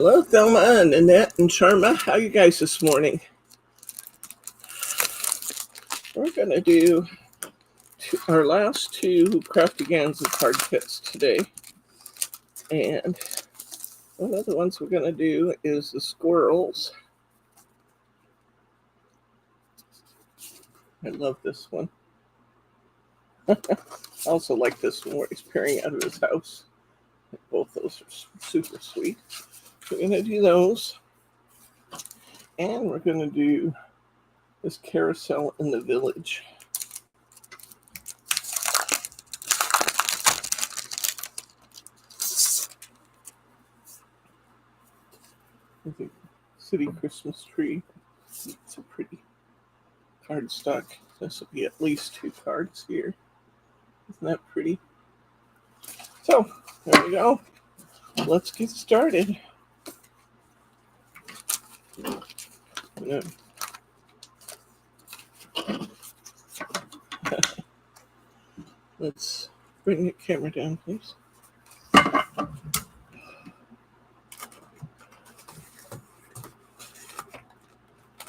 Hello, Thelma and Annette and Sharma. How are you guys this morning? We're going to do our last two Craftaganza card kits today. And one of the ones we're going to do is the squirrels. I love this one. I also like this one where he's peering out of his house. Both those are super sweet. We're going to do those. And we're going to do this carousel in the village. The city Christmas tree. It's a pretty cardstock. This will be at least 2 cards here. Isn't that pretty? So, there we go. Let's get started. Let's bring the camera down, please.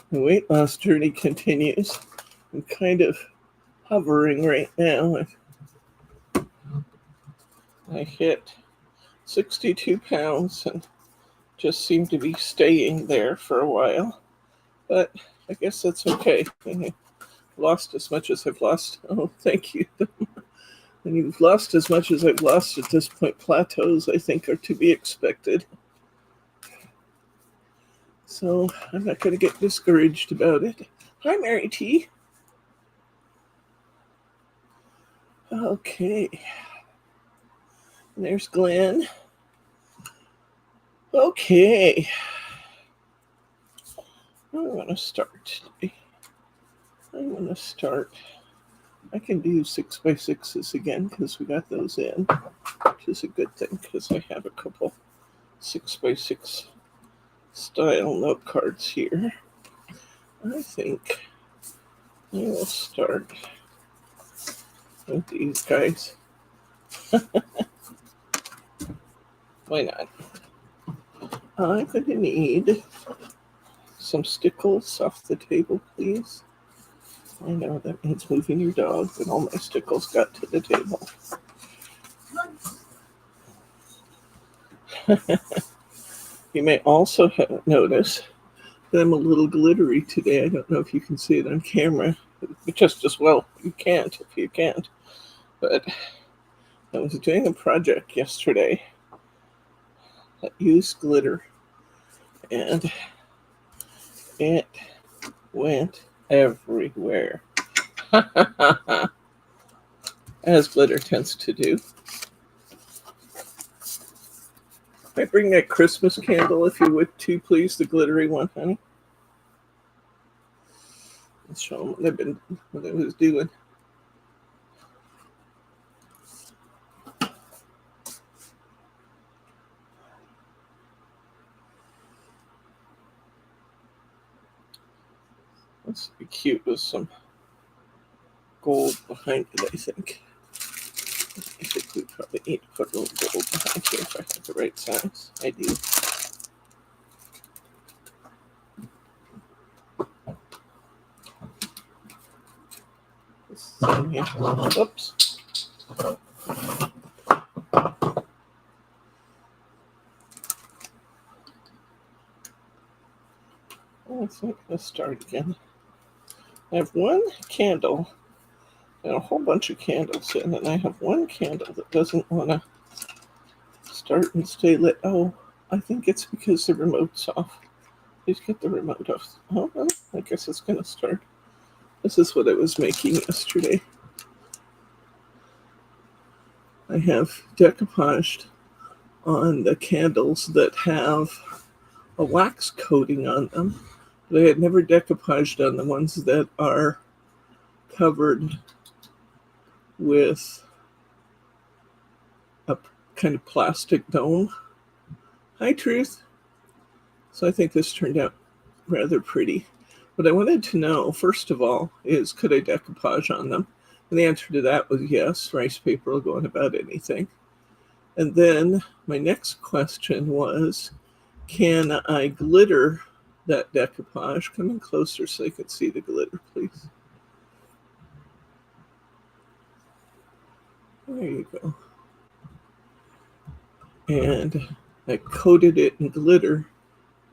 The weight loss journey continues. I'm kind of hovering right now. I hit 62 pounds and just seem to be staying there for a while. But I guess that's okay. I've lost as much as I've lost. Oh, thank you. When you've lost as much as I've lost at this point, plateaus, I think, are to be expected. So I'm not going to get discouraged about it. Hi, Mary T. Okay. And there's Glenn. Okay. I'm going to start today. I can do 6x6s again because we got those in, which is a good thing because I have a couple 6x6 style note cards here. I think I will start with these guys. Why not? I'm going to need some stickles off the table, please. I know that means moving your dog, but all my stickles got to the table. You may also notice that I'm a little glittery today. I don't know if you can see it on camera. But just as well, you can't if you can't. But I was doing a project yesterday that used glitter, and it went everywhere. As glitter tends to do. Can I bring that Christmas candle, if you would, too, please? The glittery one, honey. Let's show them what I was doing. This would be cute with some gold behind it, I think. I think we probably need to put a little gold behind here if I have the right size. I do. This is in here. Oops. Oh, it's not going to start again. I have one candle and a whole bunch of candles in, and I have one candle that doesn't want to start and stay lit. Oh, I think it's because the remote's off. Please get the remote off. Oh, well, I guess it's going to start. This is what I was making yesterday. I have decoupaged on the candles that have a wax coating on them, but I had never decoupaged on the ones that are covered with a kind of plastic dome. Hi, Truth. So I think this turned out rather pretty. What I wanted to know, first of all, is could I decoupage on them? And the answer to that was yes. Rice paper will go on about anything. And then my next question was, can I glitter that decoupage? Come in closer so I can see the glitter, please. There you go. And I coated it in glitter,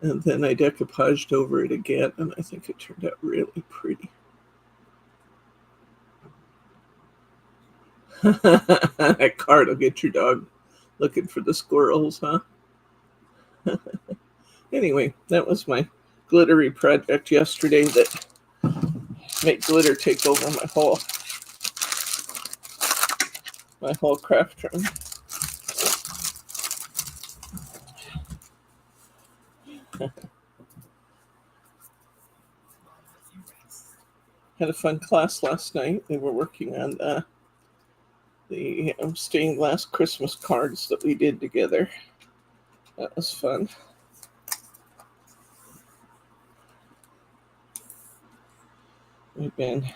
and then I decoupaged over it again, and I think it turned out really pretty. That card will get your dog looking for the squirrels, huh? Anyway, that was my glittery project yesterday that made glitter take over my whole craft room. Had a fun class last night. They were working on the stained glass Christmas cards that we did together. That was fun. We've been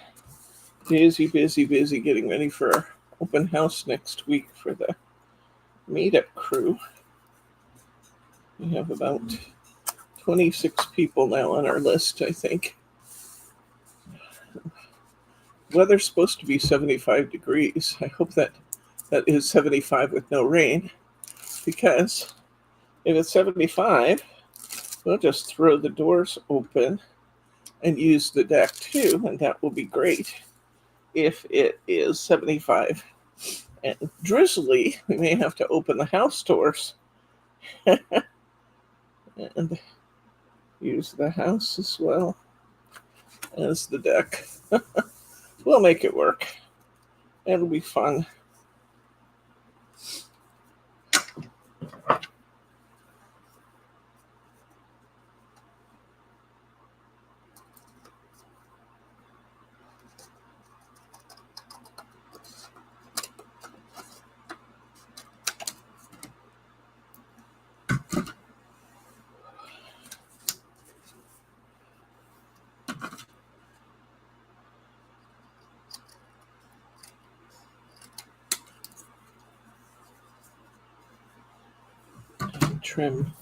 busy getting ready for our open house next week for the meetup crew. We have about 26 people now on our list, I think. Weather's supposed to be 75 degrees. I hope that is 75 with no rain, because if it's 75, we'll just throw the doors open and use the deck too, and that will be great. If it is 75 and drizzly, we may have to open the house doors and use the house as well as the deck. We'll make it work. It'll be fun. Trim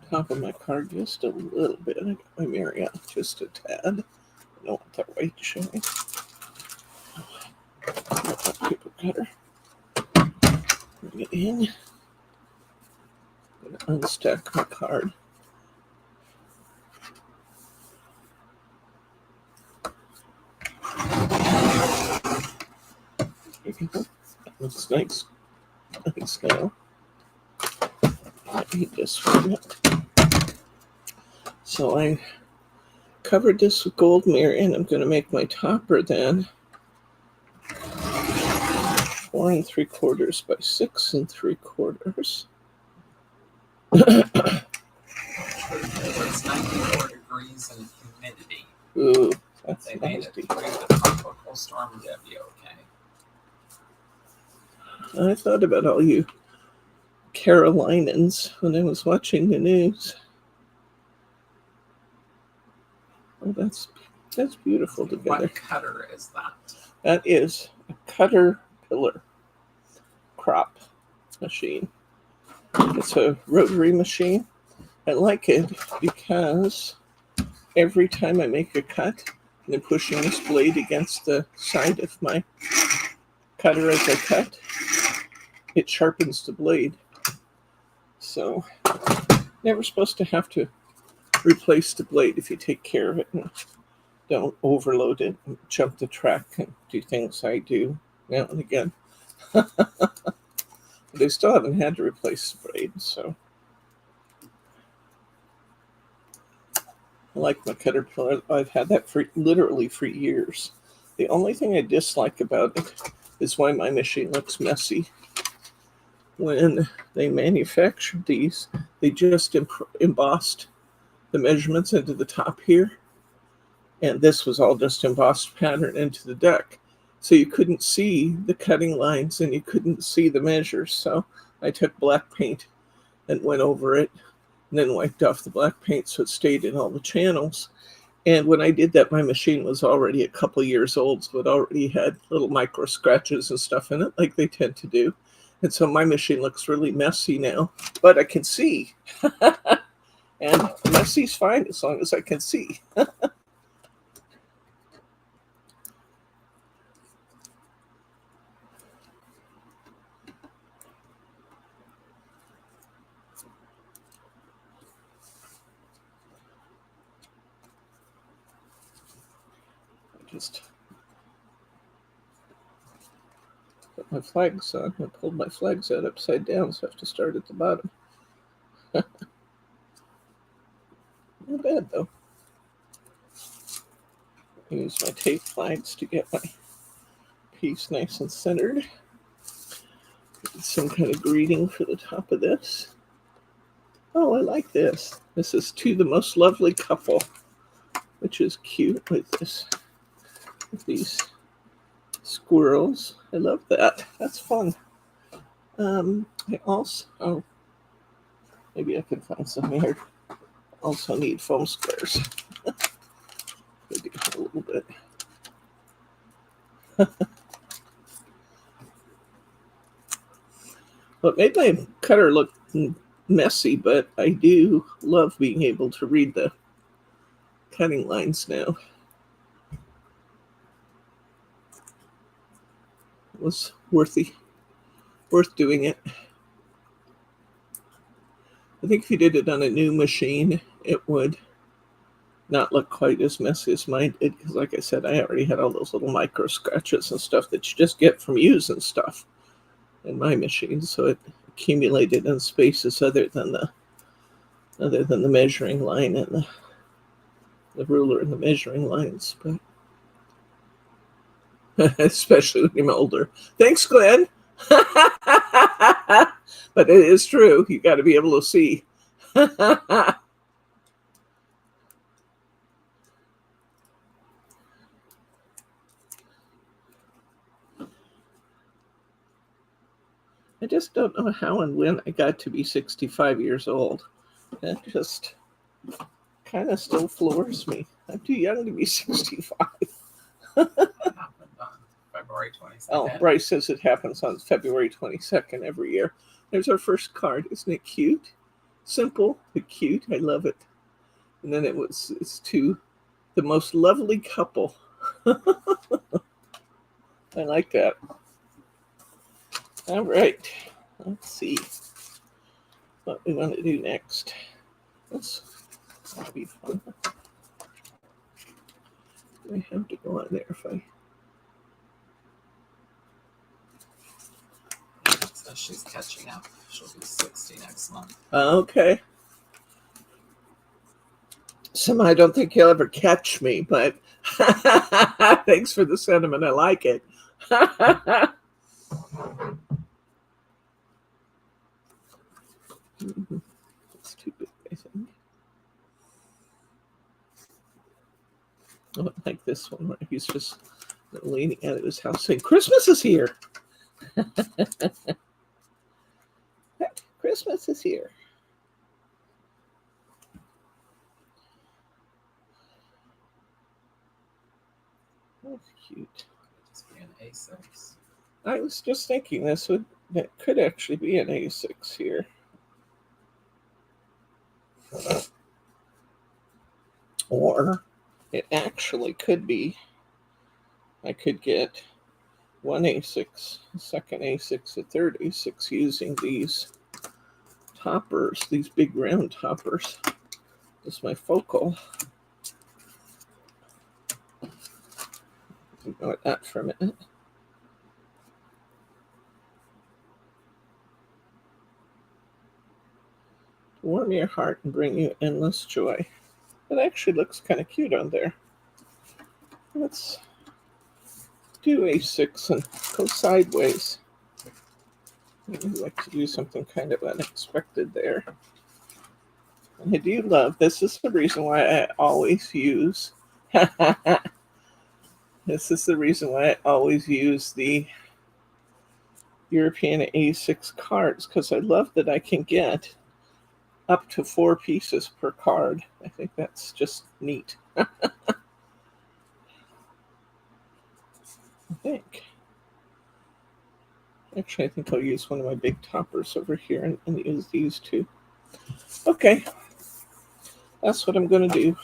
top of my card just a little bit. I got my mirror out just a tad. I don't want that white showing. That paper cutter. Bring it in. I'm going to unstack my card. There you go. That looks nice. Nice now. I need this one. So I covered this with gold mirror, and I'm going to make my topper then 4 3/4 by 6 3/4. It's 94 degrees and humidity. Ooh, that's they made nasty. it through the tropical storm. Debbie, okay? I thought about all you Carolinans when I was watching the news. Oh, that's beautiful together. What cutter is that? That is a Caterpillar crop machine. It's a rotary machine. I like it because every time I make a cut, and I'm pushing this blade against the side of my cutter as I cut, it sharpens the blade. So, never supposed to have to replace the blade if you take care of it and don't overload it and jump the track and do things I do now and again. But I still haven't had to replace the blade, so I like my Caterpillar. I've had that literally for years. The only thing I dislike about it is why my machine looks messy. When they manufactured these, they just embossed the measurements into the top here, and this was all just embossed pattern into the deck, so you couldn't see the cutting lines and you couldn't see the measures. So I took black paint and went over it and then wiped off the black paint so it stayed in all the channels. And when I did that, my machine was already a couple years old, so it already had little micro scratches and stuff in it like they tend to do. And so my machine looks really messy now, but I can see. And messy's fine as long as I can see. Just put my flags on. I pulled my flags out upside down, so I have to start at the bottom. Not bad, though. I use my tape flags to get my piece nice and centered. Some kind of greeting for the top of this. Oh, I like this. This is To the Most Lovely Couple, which is cute with this, with these squirrels. I love that. That's fun. I also, oh, maybe I can find some here. Also need foam squares. Maybe a little bit. Well, it made my cutter look messy, but I do love being able to read the cutting lines now. It was worth doing it. I think if you did it on a new machine, it would not look quite as messy as mine did, because like I said, I already had all those little micro scratches and stuff that you just get from using stuff in my machine, so it accumulated in spaces other than the measuring line and the ruler and the measuring lines, but especially when you're older. Thanks, Glenn. But it is true. You got to be able to see. I just don't know how and when I got to be 65 years old. That just kind of still floors me. I'm too young to be 65. February 22nd. Oh, Bryce says it happens on February 22nd every year. There's our first card. Isn't it cute? Simple, but cute. I love it. And then it's to the most lovely couple. I like that. All right. Let's see what we want to do next. That'll be fun. Do I have to go on there if I... So she's catching up. She'll be 60 next month. Okay. Somehow I don't think you'll ever catch me, but thanks for the sentiment. I like it. It's too big, I think. Oh, I like this one where he's just leaning out of his house saying, Christmas is here. Christmas is here. That's cute. Just be an A6. I was just thinking that could actually be an A6 here. Or it actually could be, I could get one A6, a second A6, a third A6 using these toppers, these big round toppers. This is my focal. Ignore that for a minute. Warm your heart and bring you endless joy. It actually looks kind of cute on there. Let's do A6 and go sideways. I'd like to do something kind of unexpected there. And I do love, this is the reason why I always use, this is the reason why I always use the European A6 cards, because I love that I can get up to 4 pieces per card. I think that's just neat. I think. Actually, I think I'll use one of my big toppers over here and use these two. Okay. That's what I'm going to do.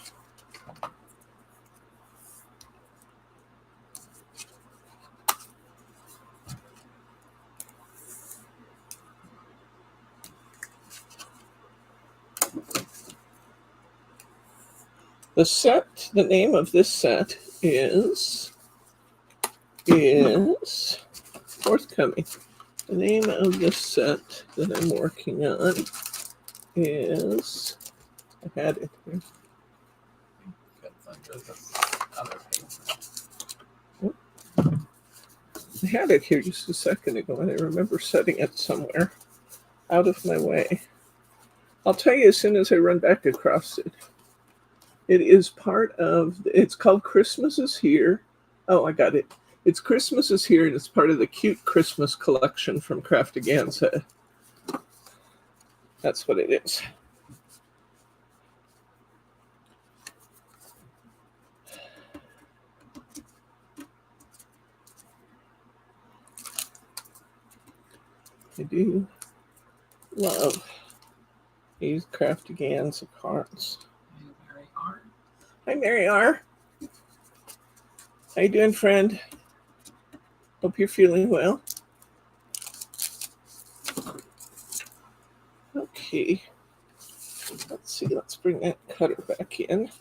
The name of this set is forthcoming. The name of this set that I'm working on is, I had it here. I had it here just a second ago, and I remember setting it somewhere out of my way. I'll tell you as soon as I run back across it. It is part of, it's called Christmas is Here. Oh, I got it. It's Christmas is Here, and it's part of the cute Christmas collection from Craftaganza. That's what it is. I do love these Craftaganza cards. Hi, Mary R. How you doing, friend? Hope you're feeling well. Okay. Let's see. Let's bring that cutter back in.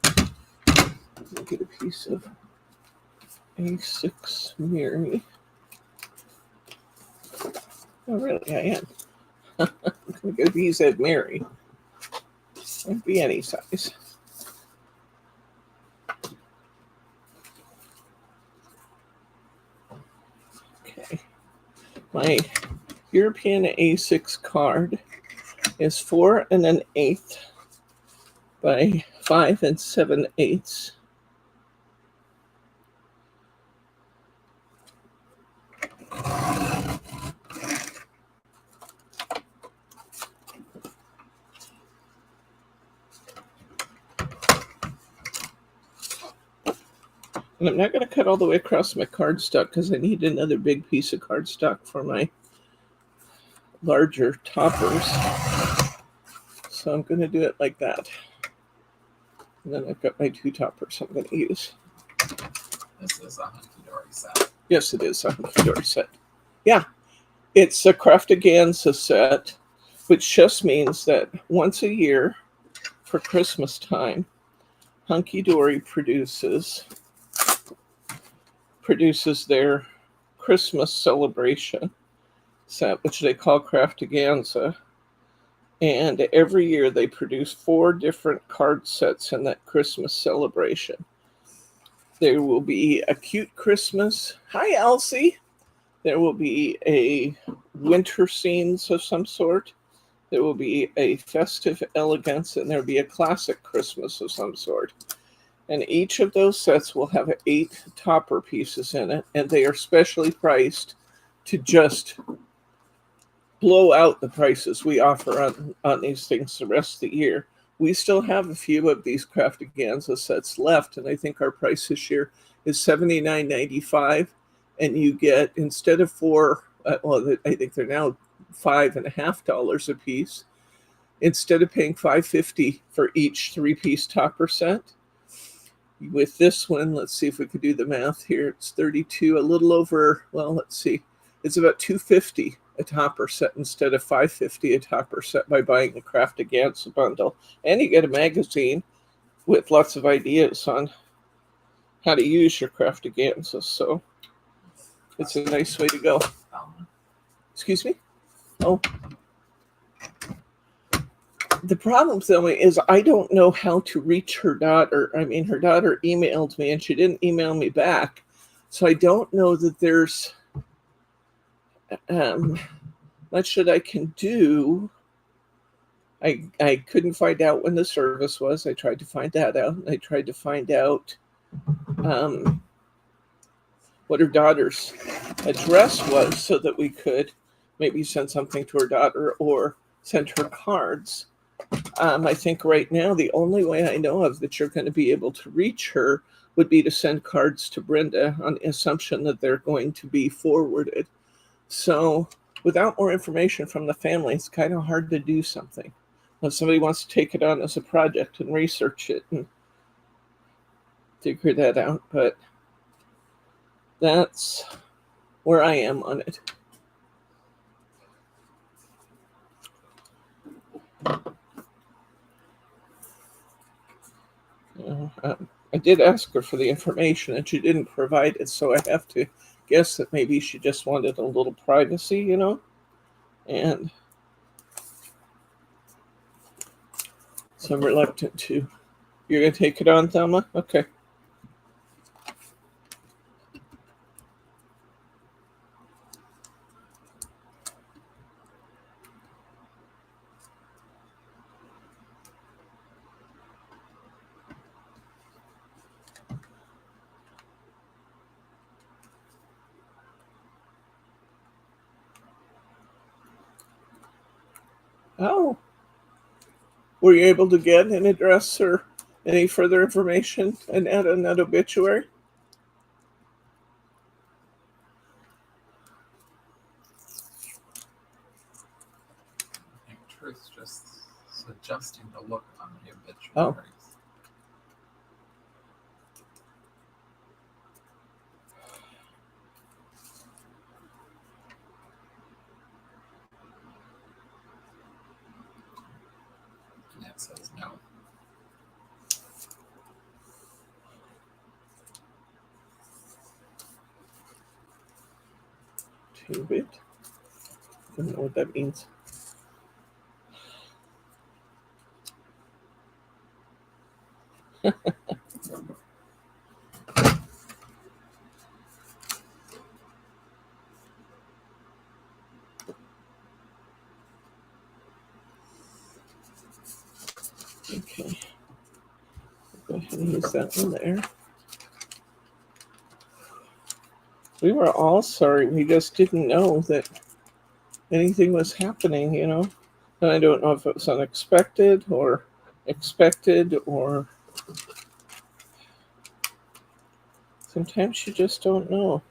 I'll get a piece of A6 Mary. Oh, really? I am. I'm going to get a piece of Mary. It'd be any size. Okay. My European A6 card is 4 1/8 by 5 7/8. And I'm not going to cut all the way across my cardstock because I need another big piece of cardstock for my larger toppers. So I'm going to do it like that. And then I've got my 2 toppers I'm going to use. This is a Hunkydory set. Yes, it is a Hunkydory set. Yeah, it's a Craftaganza set, which just means that once a year for Christmas time, Hunkydory produces their Christmas celebration set, which they call Craftaganza. And every year they produce 4 different card sets in that Christmas celebration. There will be a cute Christmas. Hi, Elsie. There will be a winter scenes of some sort. There will be a festive elegance, and there will be a classic Christmas of some sort. And each of those sets will have 8 topper pieces in it, and they are specially priced to just blow out the prices we offer on these things the rest of the year. We still have a few of these Craftaganza sets left, and I think our price this year is $79.95, and you get, instead of I think they're now $5.50 a piece. Instead of paying $5.50 for each 3-piece topper set, with this one, let's see if we could do the math here. It's 32, a little over, well, let's see. It's about $2.50 a topper set instead of $5.50 a topper set by buying the Craftaganza bundle. And you get a magazine with lots of ideas on how to use your Craftaganza. So it's a nice way to go. Excuse me? Oh. The problem, though, is I don't know how to reach her daughter. I mean, her daughter emailed me, and she didn't email me back. So I don't know that there's much that I can do. I couldn't find out when the service was. I tried to find that out. I tried to find out what her daughter's address was so that we could maybe send something to her daughter or send her cards. I think right now the only way I know of that you're going to be able to reach her would be to send cards to Brenda on the assumption that they're going to be forwarded. So without more information from the family, it's kind of hard to do something if somebody wants to take it on as a project and research it and figure that out, but that's where I am on it. I did ask her for the information and she didn't provide it, so I have to guess that maybe she just wanted a little privacy, you know? And so I'm reluctant to. You're going to take it on, Thelma? Okay. Oh. Were you able to get an address or any further information and add on that obituary? I think Truth's just suggesting to look on the obituaries. Oh. And it says no. Two-bit. I don't know what that means. Okay. Go ahead and use that one there. We were all sorry. We just didn't know that anything was happening, you know? And I don't know if it was unexpected or expected or sometimes you just don't know.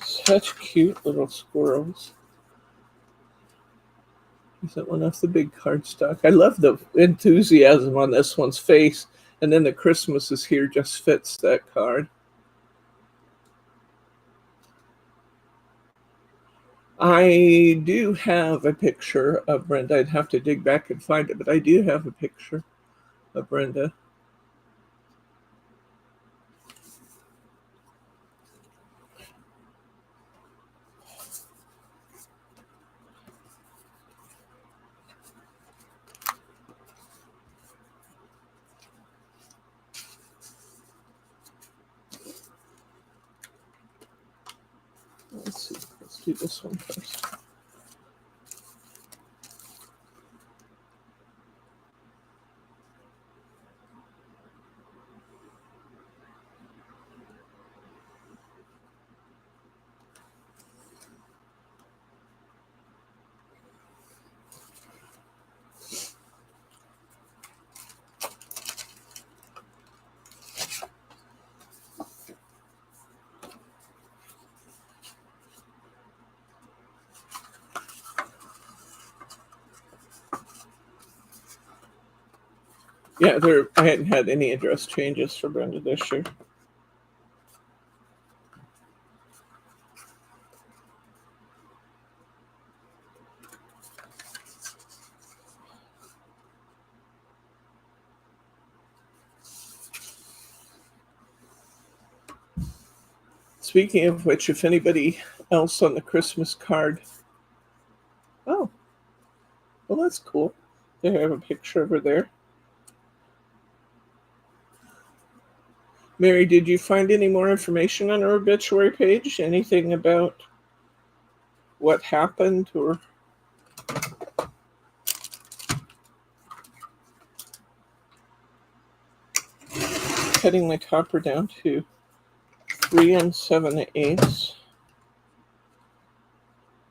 Such cute little squirrels. Is that one off the big cardstock? I love the enthusiasm on this one's face. And then the Christmas is here just fits that card. I do have a picture of Brenda. I'd have to dig back and find it, but I do have a picture of Brenda. Let's see. Let's do this one first. Yeah, I hadn't had any address changes for Brenda this year. Speaking of which, if anybody else on the Christmas card. Oh, well, that's cool. They have a picture of her there. Mary, did you find any more information on her obituary page? Anything about what happened or? cutting my topper down to 3 7/8.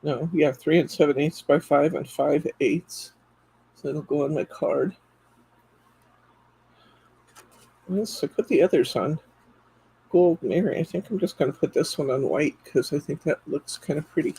No, yeah, 3 7/8 by 5 5/8. So it'll go on my card. Yes, I put the others on Gold Mary. I think I'm just going to put this one on white because I think that looks kind of pretty.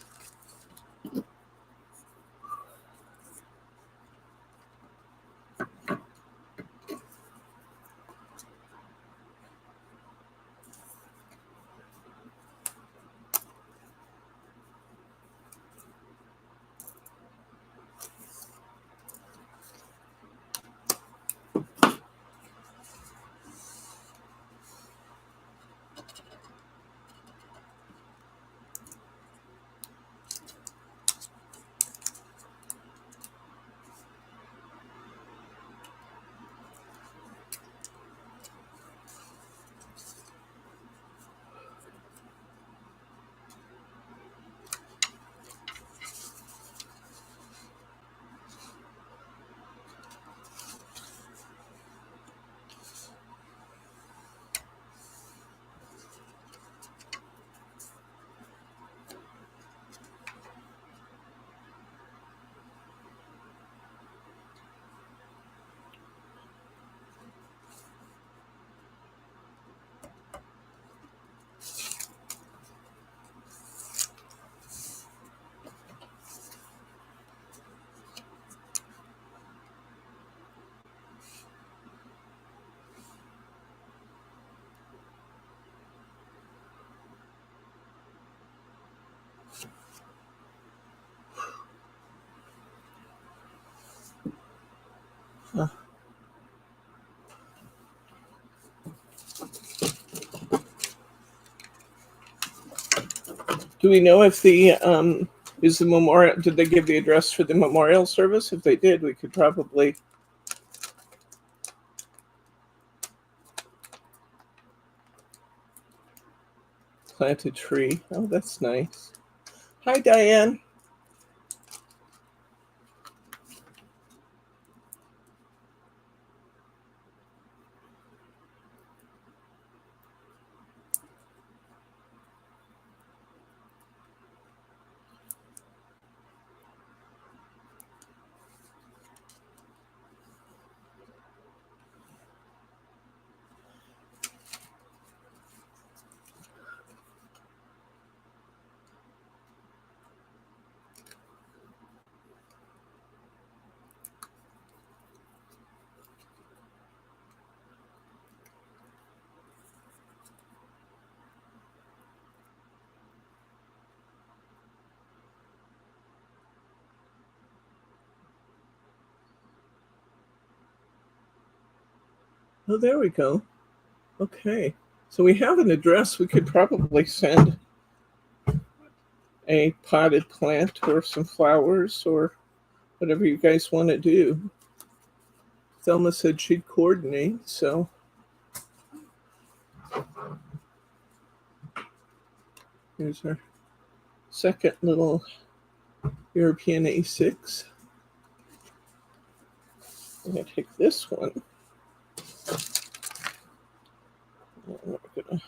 Do we know if the is the memorial? Did they give the address for the memorial service? If they did, we could probably plant a tree. Oh, that's nice. Hi, Diane. Oh, there we go. Okay. So we have an address. We could probably send a potted plant or some flowers or whatever you guys want to do. Thelma said she'd coordinate, so here's our second little European A6. I'm going to take this one. And we're going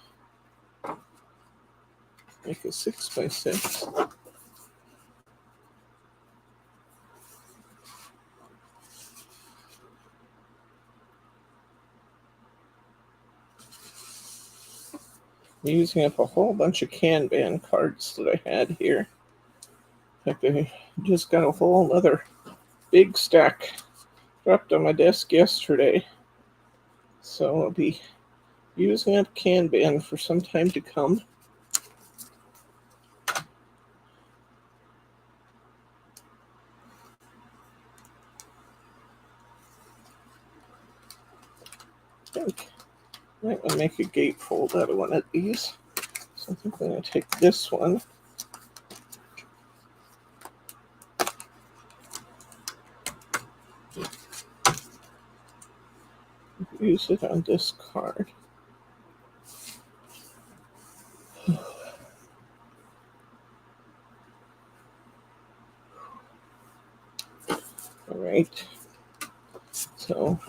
to make a 6 by 6. I'm using up a whole bunch of Kanban cards that I had here. In fact, I just got a whole other big stack dropped on my desk yesterday. So I'll be using up Kanban for some time to come. I think I might want to make a gatefold out of one of these. So I think I'm going to take this one. Use it on this card. All right. So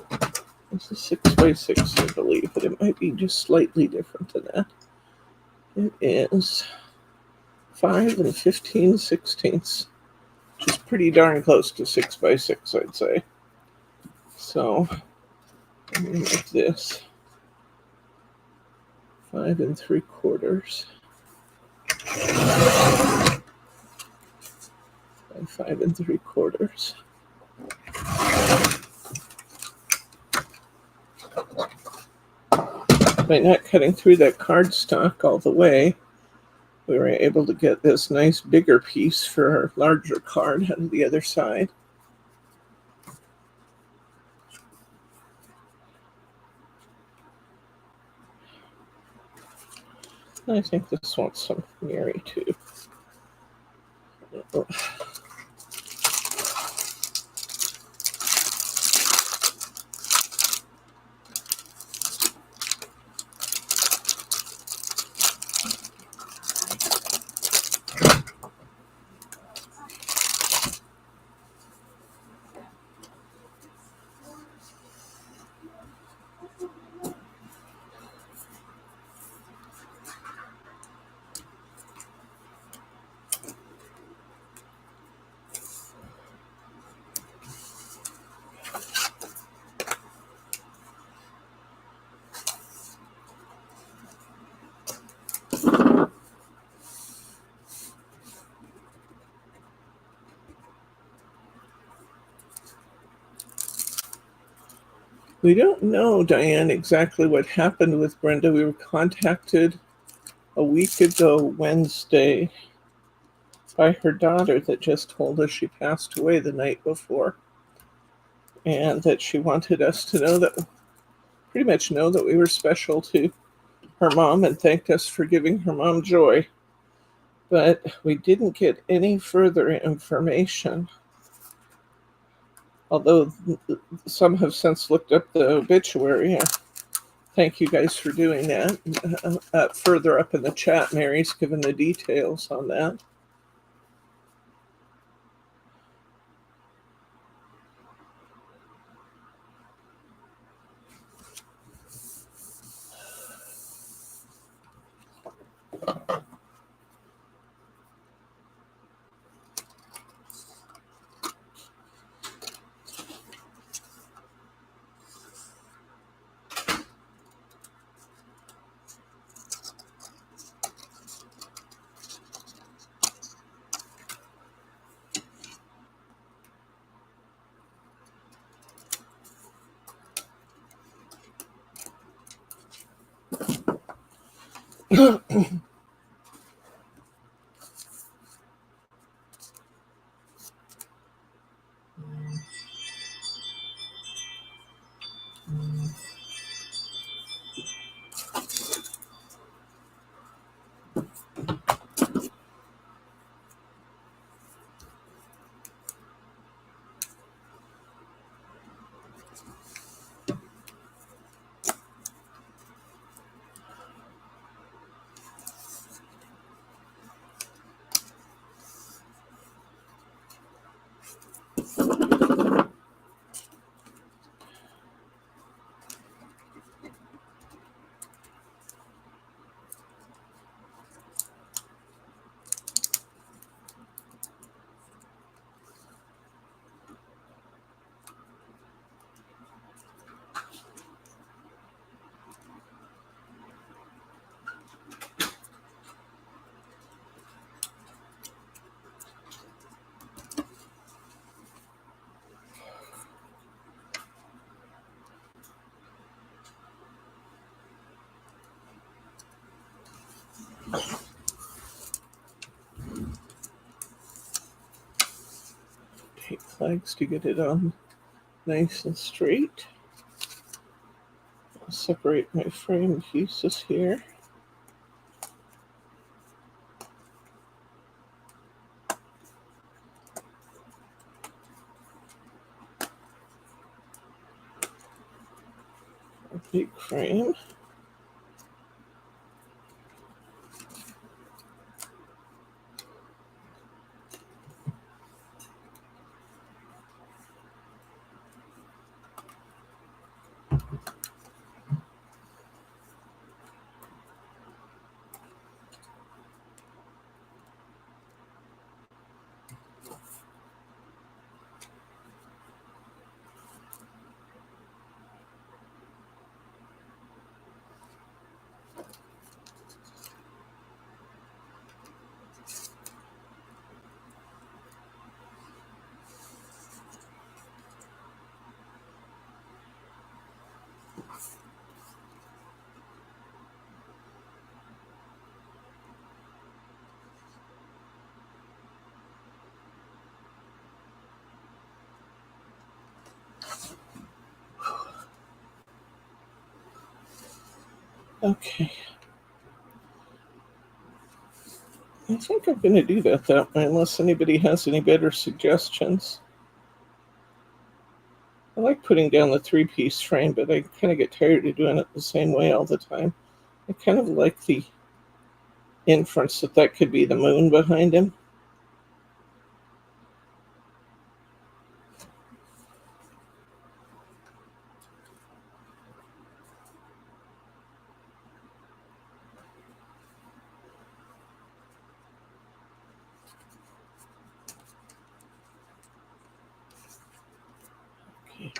This is 6x6, I believe, but it might be just slightly different than that. It is 5 15/16, which is pretty darn close to 6x6, I'd say. So I'm going to make this 5 3/4 by 5 3/4. By not cutting through that cardstock all the way, we were able to get this nice bigger piece for our larger card on the other side. I think this wants some Mary too. We don't know, Diane, exactly what happened with Brenda. We were contacted a week ago Wednesday by her daughter that just told us she passed away the night before, and that she wanted us to know that, pretty much know that we were special to her mom and thanked us for giving her mom joy. But we didn't get any further information, although some have since looked up the obituary. Thank you guys for doing that. Further up in the chat, Mary's given the details on that. Tape flags to get it on nice and straight. I'll separate my frame pieces here. A big frame. Okay. I think I'm going to do that way, unless anybody has any better suggestions. I like putting down the three-piece frame, but I kind of get tired of doing it the same way all the time. I kind of like the inference that that could be the moon behind him. Okay.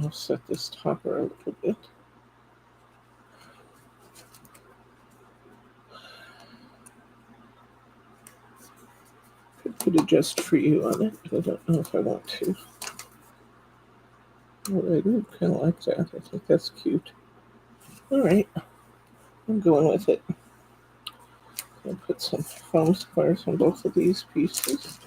I'll set this topper a little bit. Could put a just for you on it, but I don't know if I want to. Oh, I do kind of like that. I think that's cute. All right, I'm going with it. I'll put some foam squares on both of these pieces.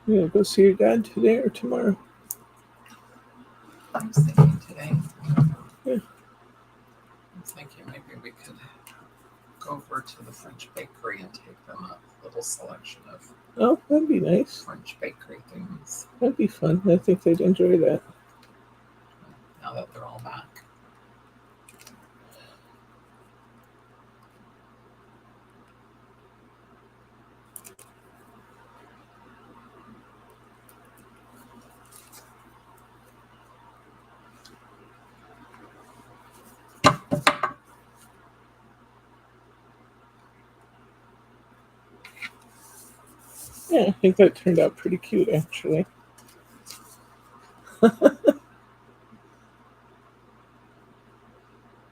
You gonna go see your dad today or tomorrow? I was thinking today. Yeah. I was thinking maybe we could go over to the French bakery and take them a little selection of Oh, that'd be nice. French bakery things That'd be fun. I think they'd enjoy that. now that they're all back. Yeah, I think that turned out pretty cute, actually.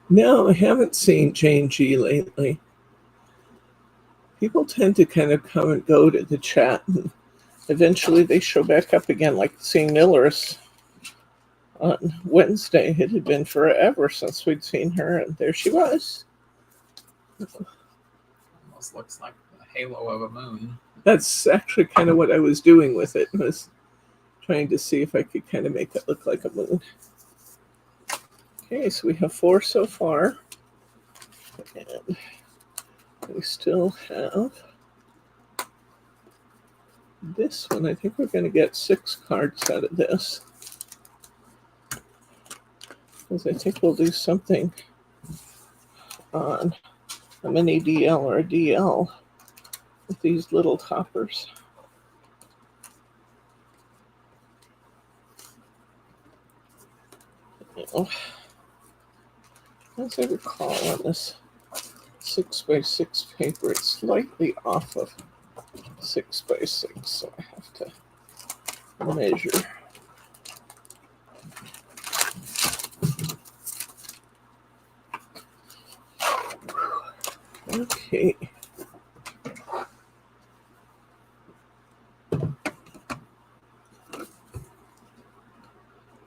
No, I haven't seen Jane G lately. People tend to kind of come and go to the chat, and eventually they show back up again, like seeing Miller's on Wednesday. It had been forever since we'd seen her, and there she was. Almost looks like the halo of a moon. That's actually kind of what I was doing with it, was trying to see if I could kind of make it look like a moon. Okay, so we have 4 so far, and we still have this one. I think we're going to get 6 cards out of this, because I think we'll do something on a mini DL or a DL with these little toppers. As I recall, on this 6x6 paper, it's slightly off of 6x6, so I have to measure. Okay.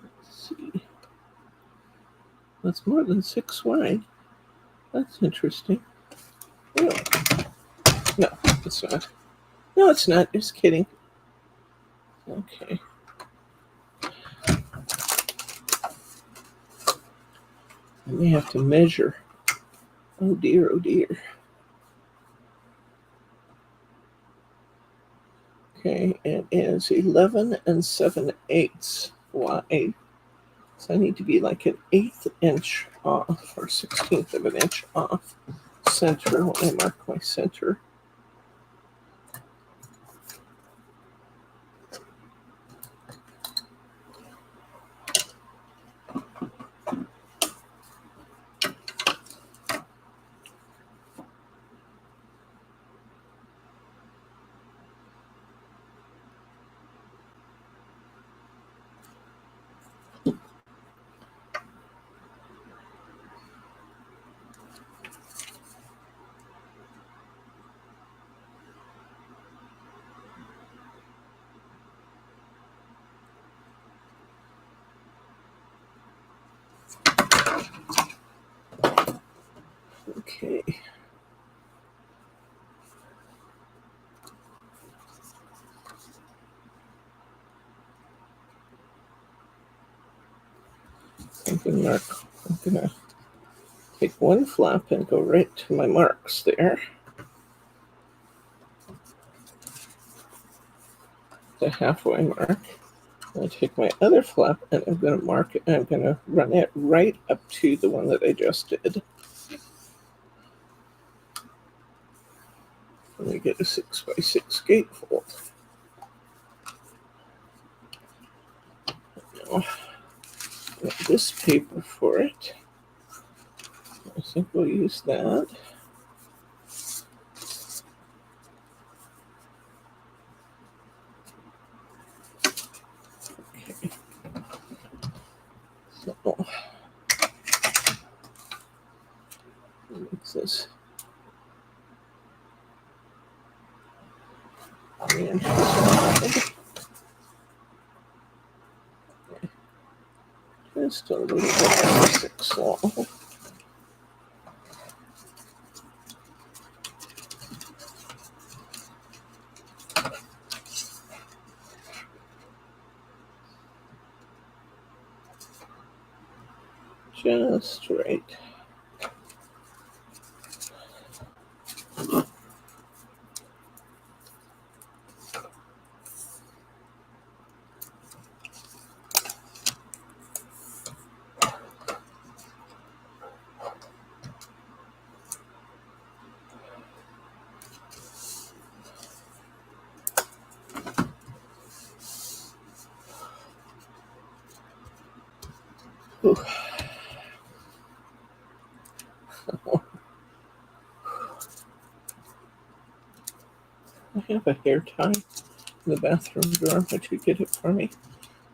Let's see. That's more than 6 wide. That's interesting. Oh. No, it's not. No, it's not. Just kidding. Okay. I may have to measure. Oh dear, oh dear. Okay, it is 11 7/8 wide. So I need to be like an 1/8 inch off, or 1/16 of an inch off center when I mark my center. Okay. I'm gonna take one flap and go right to my marks there. The halfway mark. I take my other flap and I'm going to mark it, and I'm going to run it right up to the one that I just did. And we get a 6x6 gatefold. Now, get this paper for it. I think we'll use that. Okay. So, makes this 3 inches wide. Just a little bit over 6 long. Just right. Ooh. I have a hair tie in the bathroom drawer. Would you get it for me?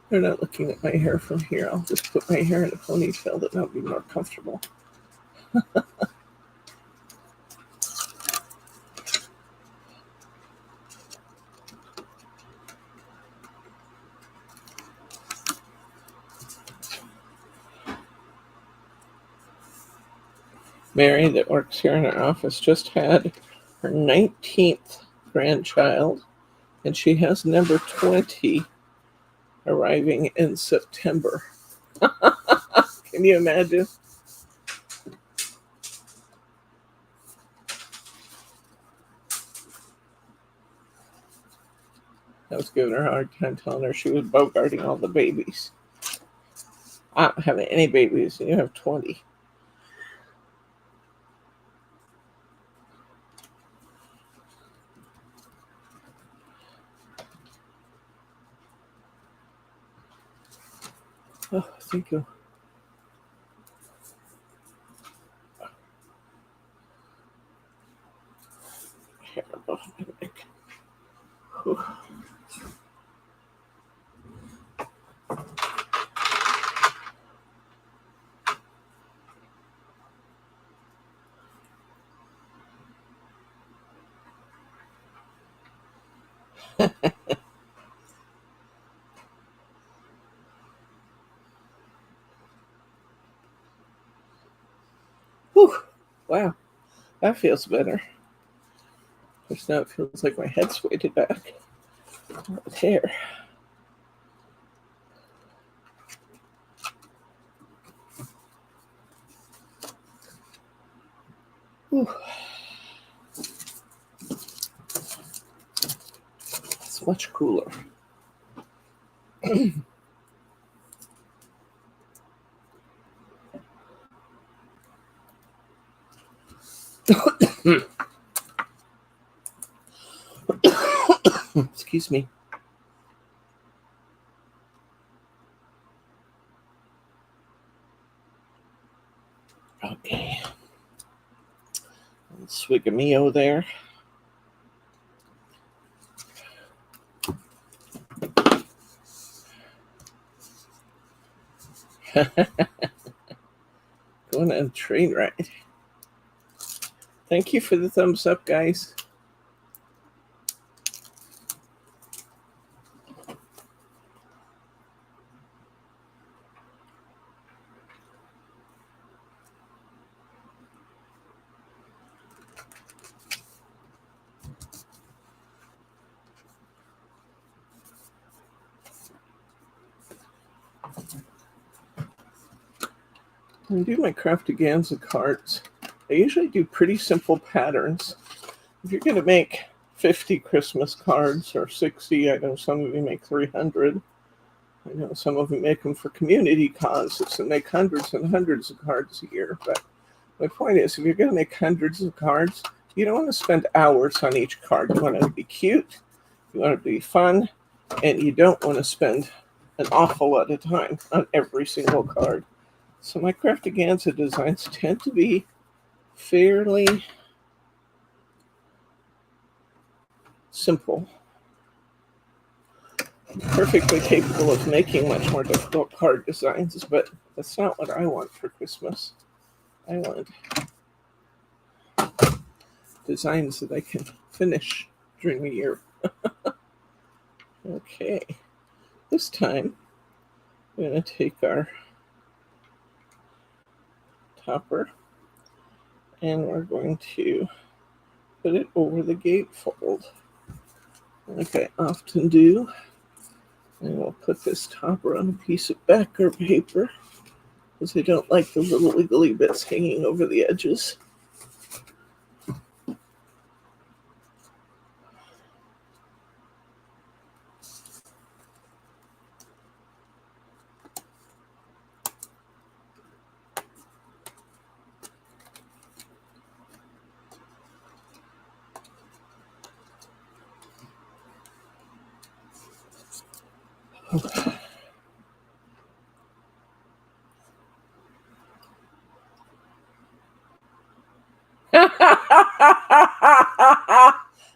They're not looking at my hair from here. I'll just put my hair in a ponytail. That'll be more comfortable. Mary, that works here in our office, just had her 19th grandchild, and she has number 20 arriving in September. Can you imagine? I was giving her a hard time telling her she was bogarting all the babies. I don't have any babies, and you have 20. Oh, thank you. Hair above my neck. Whew. Whew. Wow, that feels better. Just now it feels like my head's weighted back. With hair. Whew. It's much cooler. Excuse me. Okay. Swig of Mio there. Going on a train ride. Thank you for the thumbs up, guys. When I do my Craftaganza cards, I usually do pretty simple patterns. If you're going to make 50 Christmas cards or 60, I know some of you make 300. I know some of you make them for community causes and make hundreds and hundreds of cards a year. But my point is, if you're going to make hundreds of cards, you don't want to spend hours on each card. You want it to be cute, you want it to be fun, and you don't want to spend an awful lot of time on every single card. So my Craftaganza designs tend to be fairly simple. I'm perfectly capable of making much more difficult card designs, but that's not what I want for Christmas. I want designs that I can finish during the year. Okay, this time I'm going to take our topper and we're going to put it over the gatefold like I often do. And we'll put this topper on a piece of backer paper because I don't like the little wiggly bits hanging over the edges.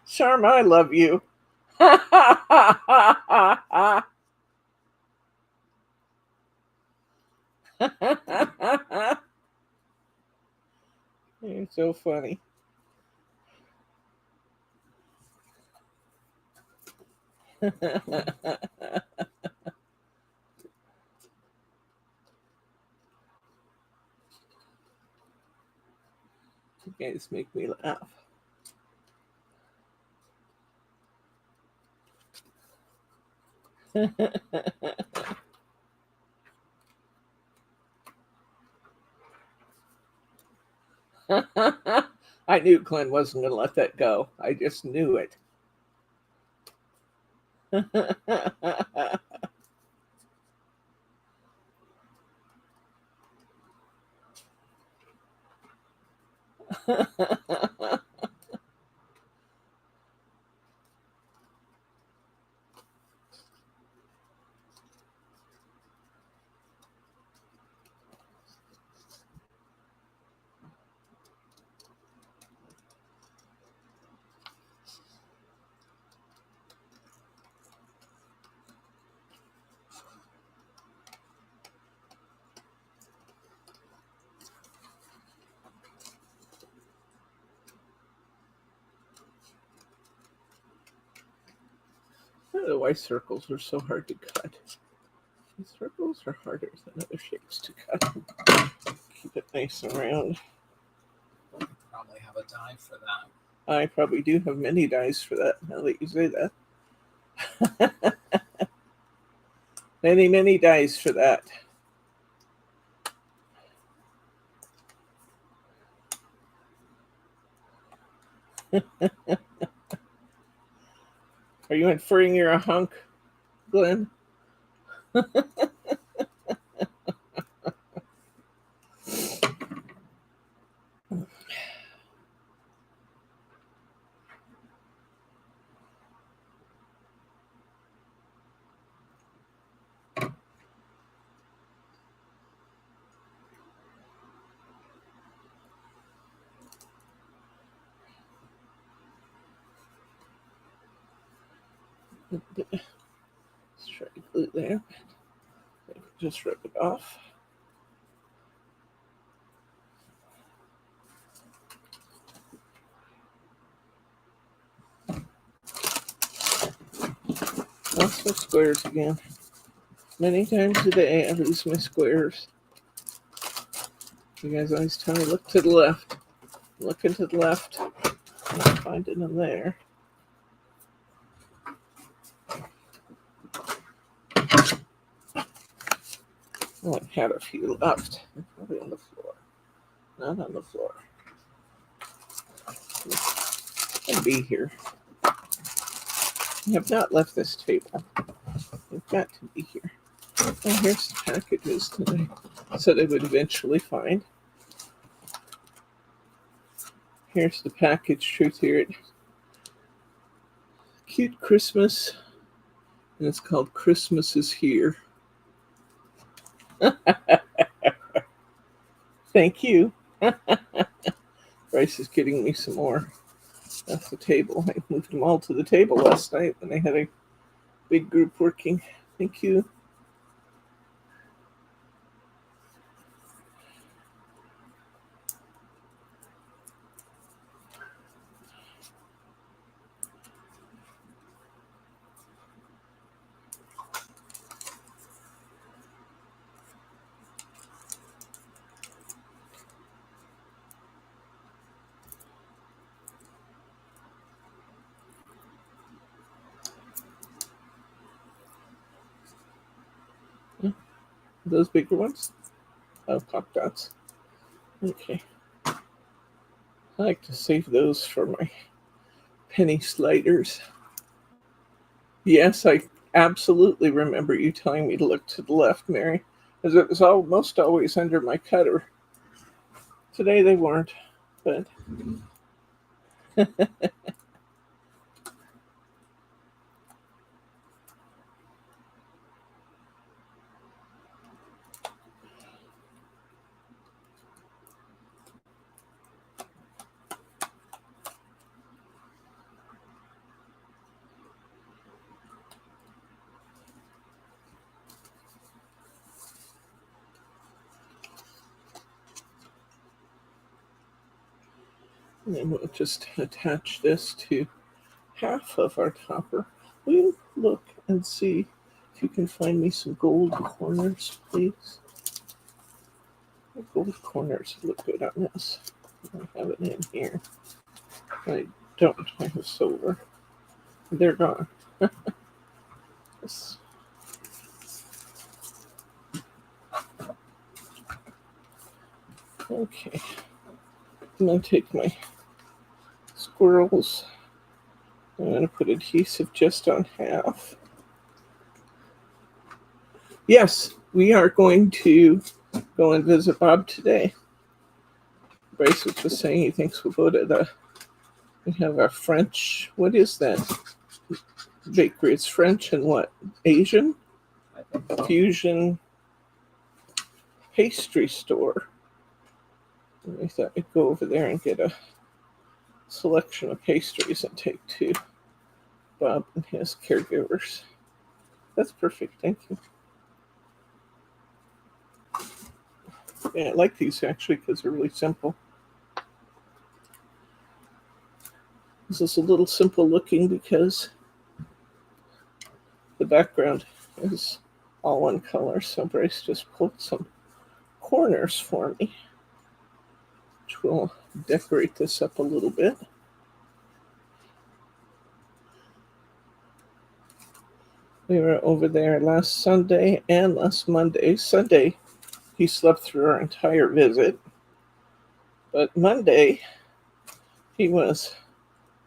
Charm, I love you. You're so funny. guys make me laugh. I knew Glenn wasn't going to let that go. I just knew it. I don't know why circles are so hard to cut. Circles are harder than other shapes to cut. Keep it nice and round. You probably have a die for that. I probably do have many dies for that, now that you say that. Many, many dies for that. Are you inferring you're a hunk, Glenn? Let's try to glue there. Just rip it off. Lost my squares again. Many times a day I lose my squares. You guys always tell me look to the left. I'm looking to the left. I'm not finding them there. Oh, I had a few left. They're probably on the floor. Not on the floor. They'll be here. I have not left this table. They've got to be here. Oh, here's the packages that I said I would eventually find. Here's the package truth here. Cute Christmas. And it's called Christmas is Here. Thank you. Bryce is getting me some more. That's the table. I moved them all to the table last night when they had a big group working. Thank you. Those bigger ones? Oh, pop dots. Okay. I like to save those for my penny sliders. Yes, I absolutely remember you telling me to look to the left, Mary, as it was almost always under my cutter. Today they weren't, but and then we'll just attach this to half of our topper. Will you look and see if you can find me some gold corners, please? The gold corners look good on this. I have it in here. I don't. I have silver. They're gone. Yes. Okay. I'm going to take my squirrels. I'm going to put adhesive just on half. Yes, we are going to go and visit Bob today. Bryce was just saying he thinks we'll go to we have a French, what is that bakery? It's French and what? Asian? Fusion pastry store. And we thought we'd go over there and get a selection of pastries and take to Bob and his caregivers. That's perfect, thank you. Yeah, I like these actually because they're really simple. This is a little simple looking because the background is all one color, so Bryce just pulled some corners for me, which will decorate this up a little bit. We were over there last Sunday and last Monday. Sunday, he slept through our entire visit, but Monday, he was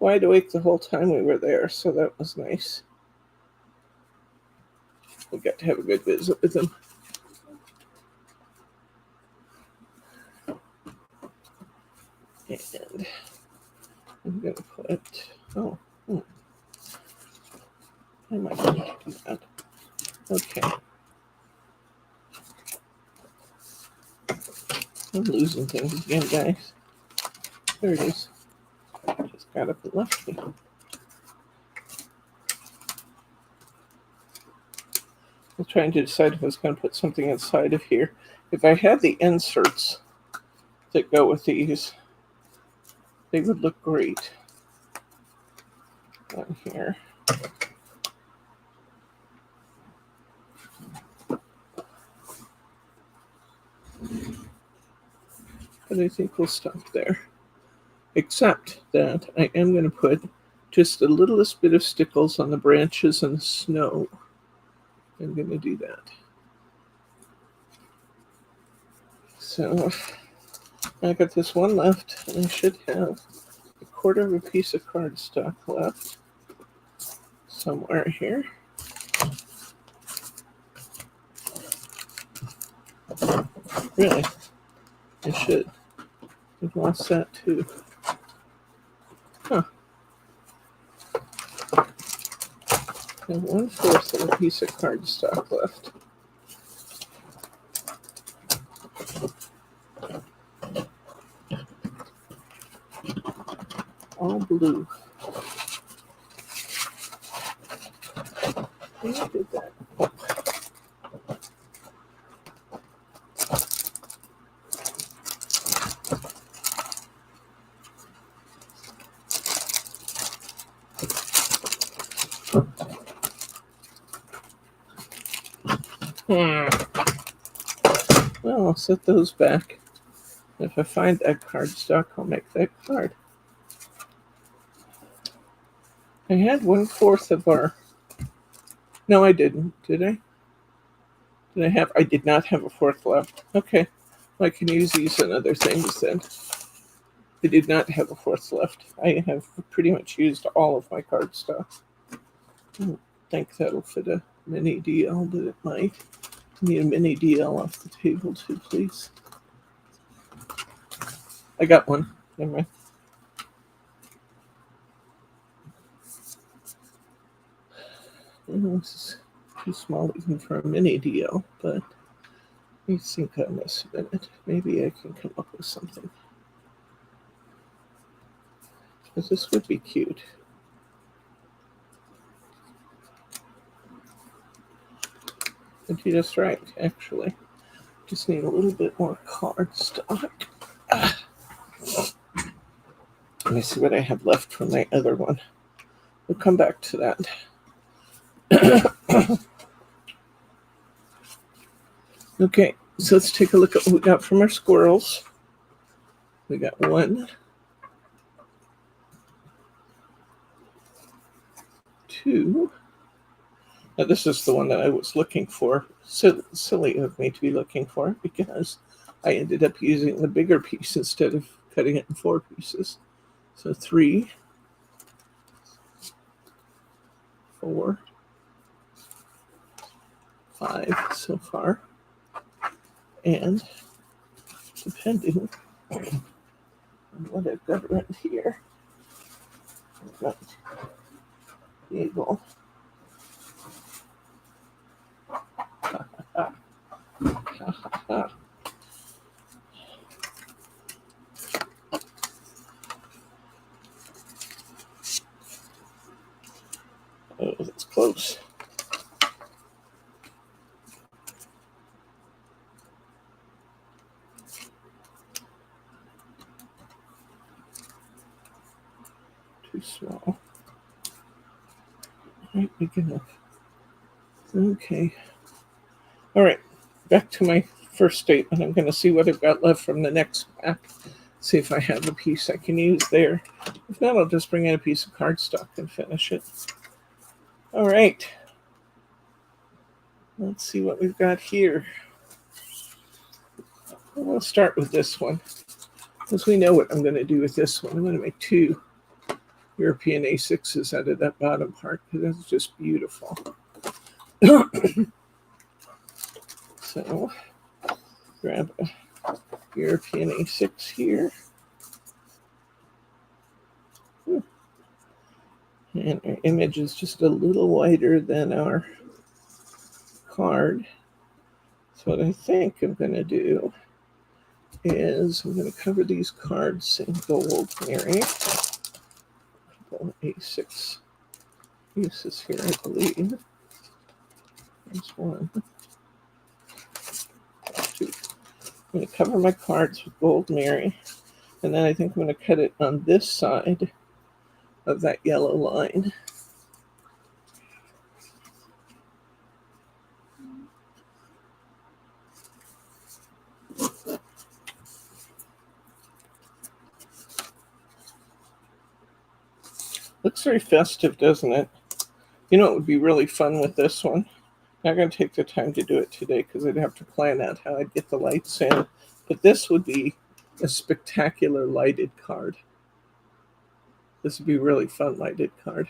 wide awake the whole time we were there, so that was nice. We got to have a good visit with him. And I'm going to put, I might do that. Okay. I'm losing things again, guys. There it is. Just got up and left me. I was trying to decide if I was going to put something inside of here. If I had the inserts that go with these, they would look great on here. But I think we'll stop there. Except that I am going to put just the littlest bit of stickles on the branches and the snow. I'm going to do that. So I got this one left, and I should have a quarter of a piece of cardstock left somewhere here. Really, I should. I've lost that too. Huh. I have 1/4 of a piece of cardstock left. All blue. I did that. Well, I'll set those back. If I find that cardstock, I'll make that card. I had 1/4 of our... No, I didn't. Did I? Did I have... I did not have a 1/4 left. Okay. Well, I can use these and other things then. I did not have a 1/4 left. I have pretty much used all of my cardstock. I don't think that'll fit a mini DL, but it might. Need a mini DL off the table too, please. I got one. Never mind. This is too small even for a mini DL, but I think I must have been it. Maybe I can come up with something. Because this would be cute. I did just right, actually. Just need a little bit more cardstock. Let me see what I have left from my other one. We'll come back to that. Okay, so let's take a look at what we got from our squirrels. We got 1, 2. Now this is the one that I was looking for. Silly of me to be looking for, because I ended up using the bigger piece instead of cutting it in 4 pieces. So 3, 4, 5 so far. And depending on what I've got right here, I might be able oh, that's close. Too small. Right, big enough. Okay. All right, back to my first statement. I'm going to see what I've got left from the next pack. See if I have a piece I can use there. If not, I'll just bring in a piece of cardstock and finish it. All right. Let's see what we've got here. We'll start with this one, because we know what I'm going to do with this one. I'm going to make 2 European A6s out of that bottom part, because that's just beautiful. So, grab a European A6 here. And our image is just a little wider than our card. So what I think I'm going to do is I'm going to cover these cards in gold, Mary. A6 uses here, I believe. There's 1, 2. I'm going to cover my cards with gold, Mary. And then I think I'm going to cut it on this side of that yellow line. Looks very festive, doesn't it? You know, it would be really fun with this one. Not going to take the time to do it today because I'd have to plan out how I'd get the lights in. But this would be a spectacular lighted card. This would be a really fun lighted card.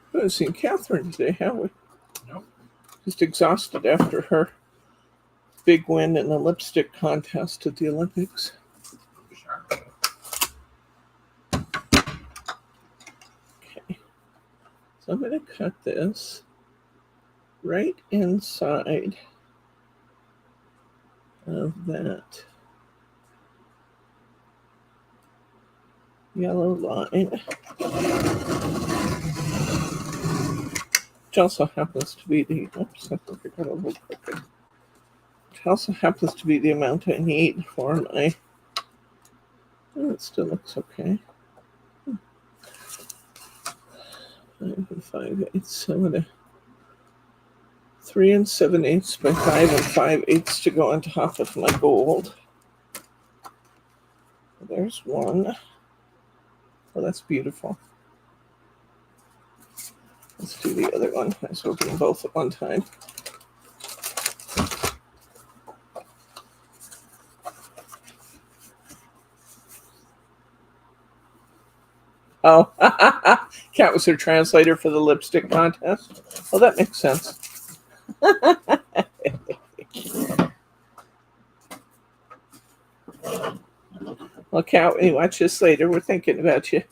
I haven't seen Catherine today, have we? Nope. Just exhausted after her big win in the lipstick contest at the Olympics. Sure. Okay. So I'm going to cut this right inside of that yellow line, which also happens to be the, oops, I think I got a little crooked, which also happens to be the amount I need for my, oh, it still looks okay. 5 5/8, so I'm going to 3 7/8 by 5 5/8 to go on top of my gold. There's 1. Oh, that's beautiful. Let's do the other one. I was hoping both at one time. Oh, Kat was her translator for the lipstick contest. Well, that makes sense. Look out when you watch this later. We're thinking about you.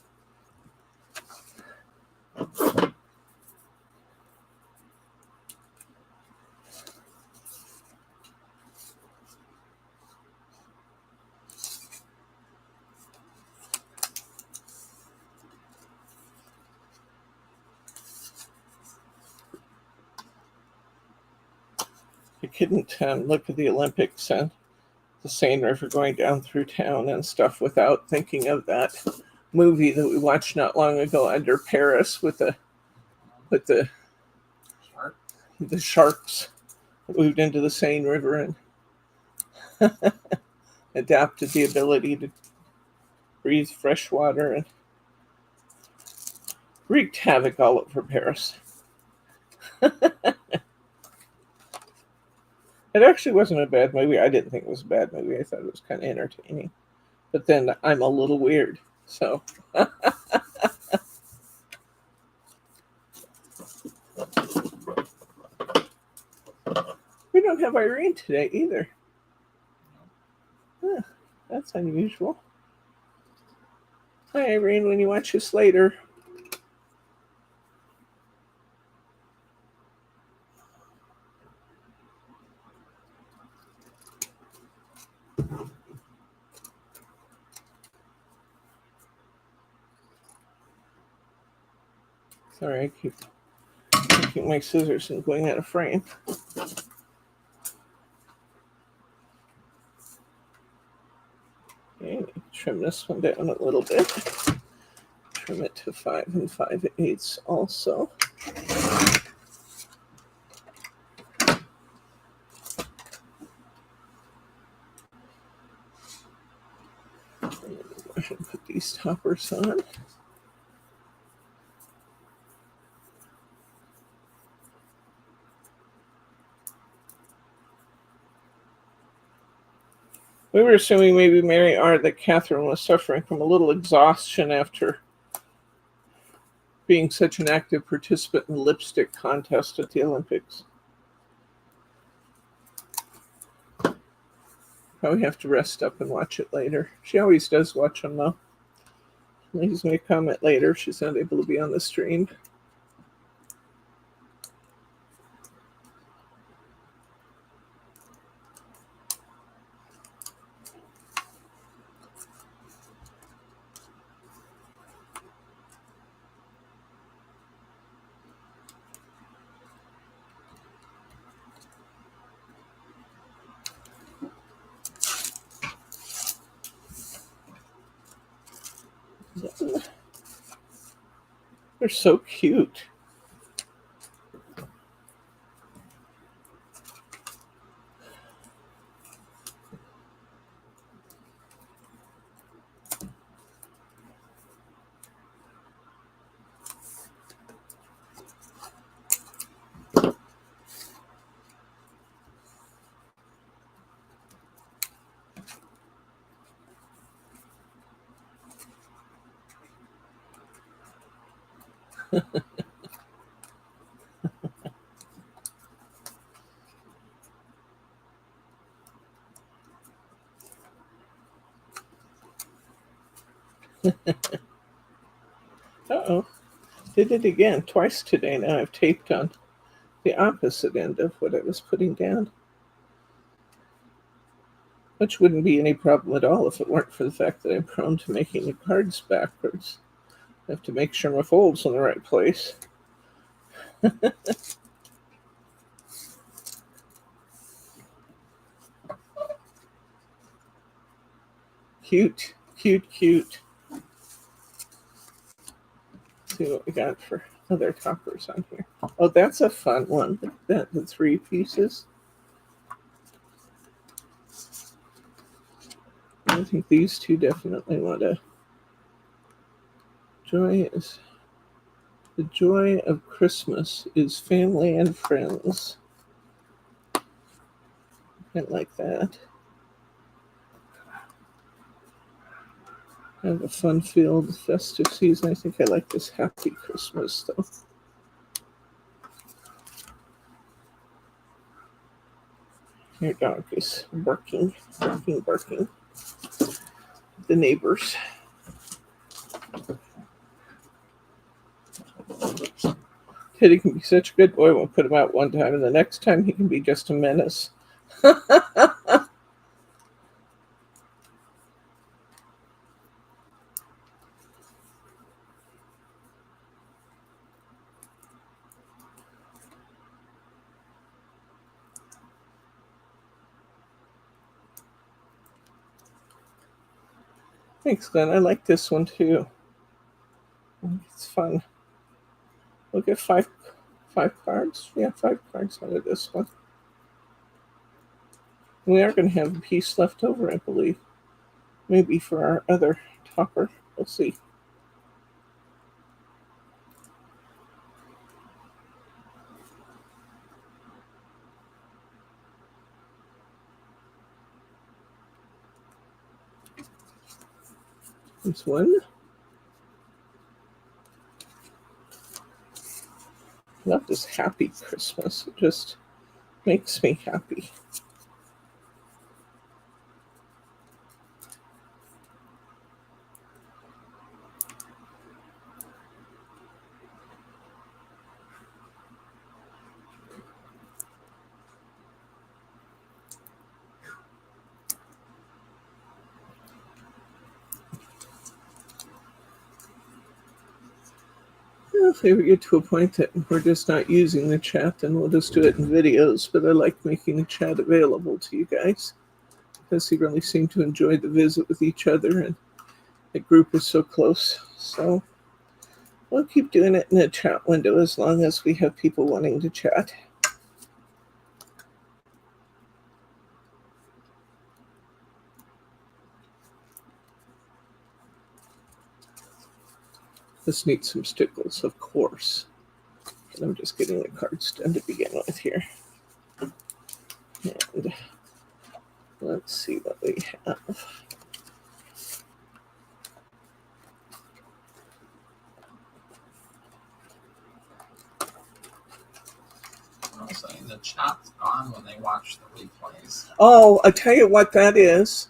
I couldn't look at the Olympics and the Seine River going down through town and stuff without thinking of that movie that we watched not long ago, Under Paris, with the Shark. sharks that moved into the Seine River and adapted the ability to breathe fresh water and wreaked havoc all over Paris. It actually wasn't a bad movie. I didn't think it was a bad movie. I thought it was kind of entertaining. But then I'm a little weird, so. We don't have Irene today either. Huh, that's unusual. Hi, Irene, when you watch this later. Sorry, I keep taking my scissors and going out of frame. Okay, trim this one down a little bit. Trim it to 5 5/8 also. Go ahead and put these toppers on. We were assuming maybe Mary R. that Catherine was suffering from a little exhaustion after being such an active participant in the lipstick contest at the Olympics. Probably have to rest up and watch it later. She always does watch them though. Leaves me a comment later if she's not able to be on the stream. They're so cute. Uh-oh. Did it again, twice today now. I've taped on the opposite end of what I was putting down. Which wouldn't be any problem at all if it weren't for the fact that I'm prone to making the cards backwards. I have to make sure my fold's in the right place. Cute, cute, cute. Let's see what we got for other toppers on here. Oh, that's a fun one. Look at that, the 3 pieces. I think these two definitely want to. The joy of Christmas is family and friends. I like that. I have a fun-filled festive season. I think I like this Happy Christmas though. Your dog is barking, barking, barking. the neighbors. Teddy can be such a good boy. We'll put him out one time, and the next time he can be just a menace. Thanks, Glenn. I like this one too. It's fun. We'll get five cards. Yeah, 5 cards out of this one. We are going to have a piece left over, I believe. Maybe for our other topper. We'll see. There's one. I love this happy Christmas. It just makes me happy. If we ever get to a point that we're just not using the chat, then we'll just do it in videos. But I like making the chat available to you guys because you really seem to enjoy the visit with each other, and the group is so close. So we'll keep doing it in the chat window as long as we have people wanting to chat. This needs some stickles, of course. And I'm just getting the cards done to begin with here. And let's see what we have. I was saying the chat's gone when they watch the replays. Oh, I tell you what that is.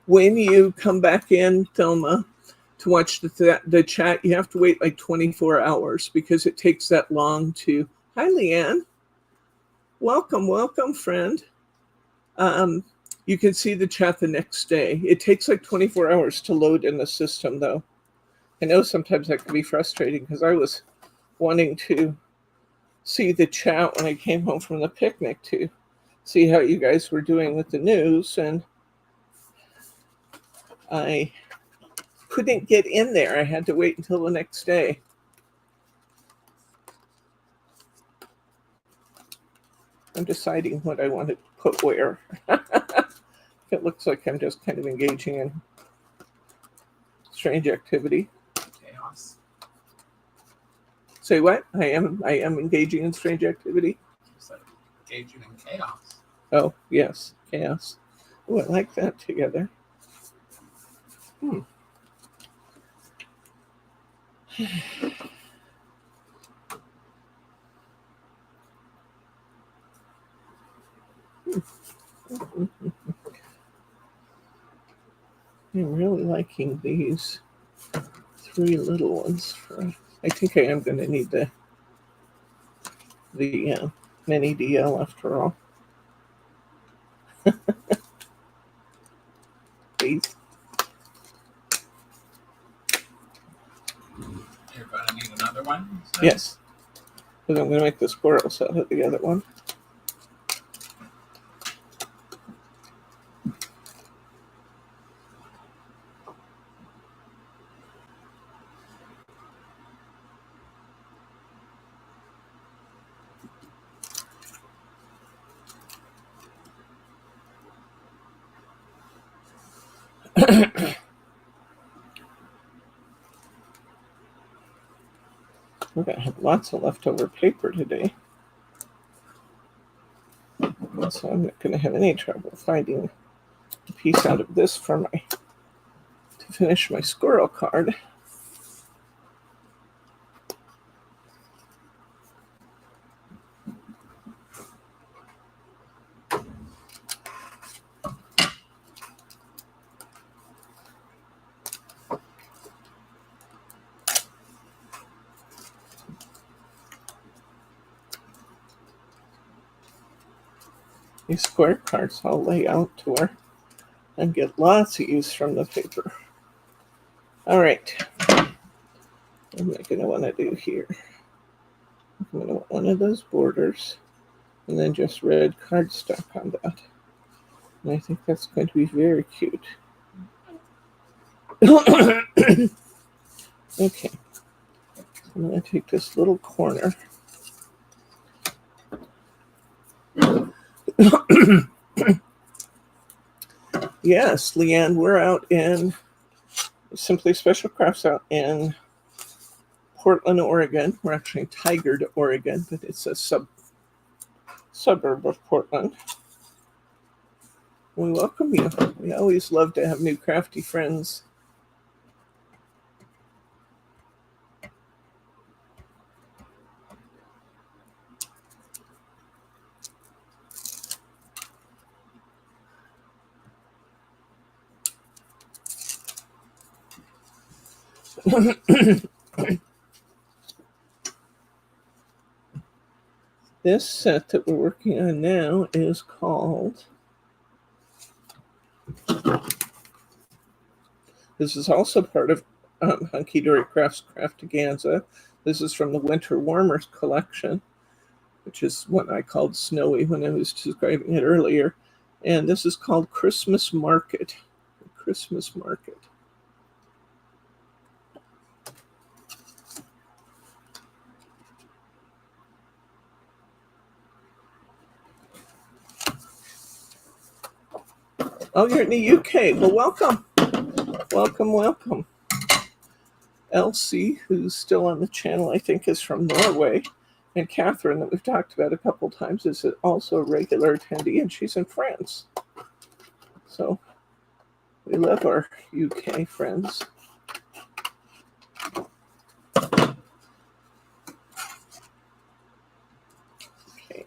When you come back in, Thelma, to watch the chat, you have to wait like 24 hours because it takes that long to... Hi, Leanne. Welcome, friend. You can see the chat the next day. It takes like 24 hours to load in the system, though. I know sometimes that can be frustrating because I was wanting to see the chat when I came home from the picnic to see how you guys were doing with the news, and I couldn't get in there. I had to wait until the next day. I'm deciding what I want to put where. It looks like I'm just kind of engaging in strange activity. Chaos. Say what? I am engaging in strange activity. It's like engaging in chaos. Oh, yes, chaos. Oh, I like that together. I'm really liking these 3 little ones. I think I am going to need the mini DL after all. Please. You're going to need another one? So? Yes. Because I'm going to make the squirrels out of the other one. We're going to have lots of leftover paper today. So I'm not going to have any trouble finding a piece out of this to finish my squirrel card. These square cards I'll lay out to her and get lots of use from the paper. All right. What am I going to want to do here? I'm going to want one of those borders and then just red cardstock on that. And I think that's going to be very cute. Okay. I'm going to take this little corner. Yes, Leanne, we're out in Simply Special Crafts out in Portland, Oregon. We're actually in Tigard, Oregon, but it's a suburb of Portland. We welcome you. We always love to have new crafty friends. This set that we're working on now is called, this is also part of Hunkydory Crafts Craftaganza. This is from the Winter Warmers collection, which is what I called Snowy when I was describing it earlier. And this is called Christmas Market. Christmas Market. Oh, you're in the UK. Well, welcome. Welcome, welcome. Elsie, who's still on the channel, I think is from Norway. And Catherine, that we've talked about a couple times, is also a regular attendee, and she's in France. So we love our UK friends. Okay.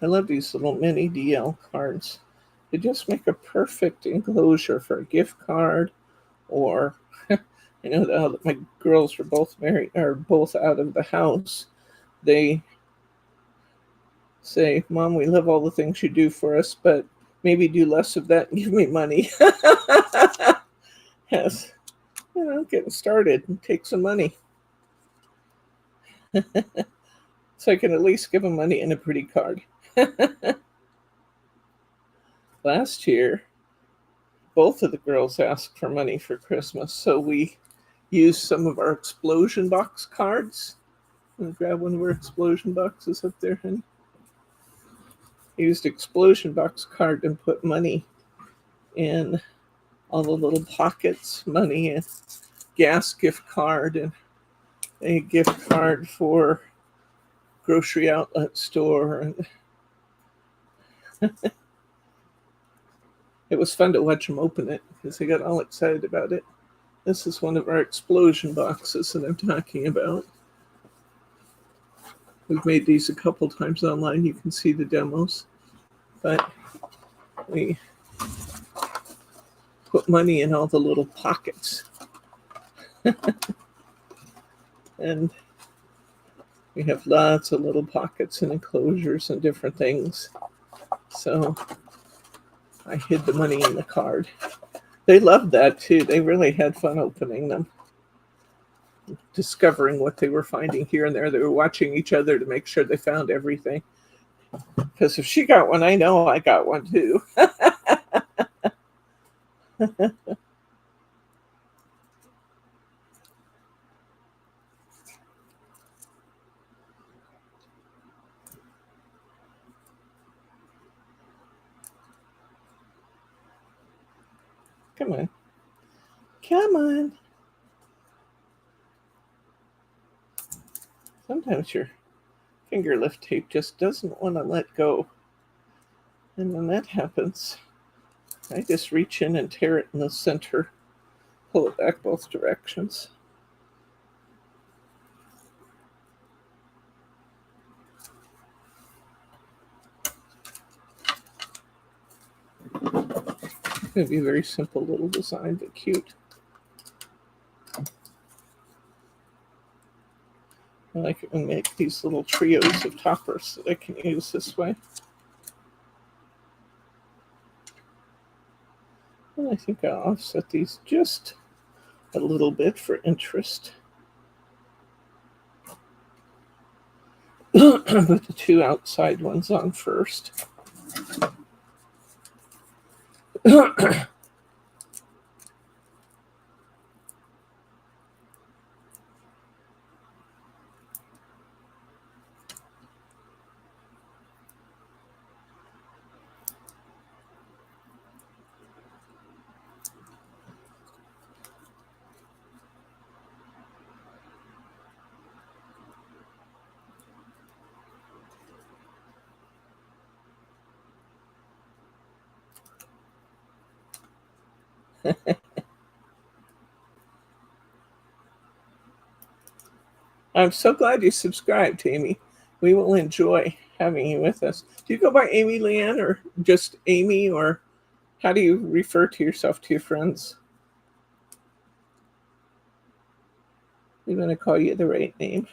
I love these little mini DL cards. They just make a perfect enclosure for a gift card, or I know now that my girls are both married, are both out of the house. They say, "Mom, we love all the things you do for us, but maybe do less of that and give me money." Yes, getting started and take some money. So I can at least give them money and a pretty card. Last year, both of the girls asked for money for Christmas, so we used some of our explosion box cards. I'm gonna grab one of our explosion boxes up there, honey. Used explosion box card and put money in all the little pockets, money and gas gift card and a gift card for grocery outlet store, and it was fun to watch them open it because they got all excited about it. This is one of our explosion boxes that I'm talking about. We've made these a couple times online. You can see the demos. But we put money in all the little pockets. And we have lots of little pockets and enclosures and different things. So I hid the money in the card. They loved that too. They really had fun opening them, discovering what they were finding here and there. They were watching each other to make sure they found everything. Because if she got one, I know I got one too. Come on. Come on. Sometimes your finger lift tape just doesn't want to let go. And when that happens, I just reach in and tear it in the center, pull it back both directions. going to be a very simple little design, but cute. And I can make these little trios of toppers that I can use this way. And I think I'll offset these just a little bit for interest. Put the two outside ones on first. I'm so glad you subscribed, Amy. We will enjoy having you with us. Do you go by Amy Leanne or just Amy, or how do you refer to yourself to your friends? I'm going to call you the right name.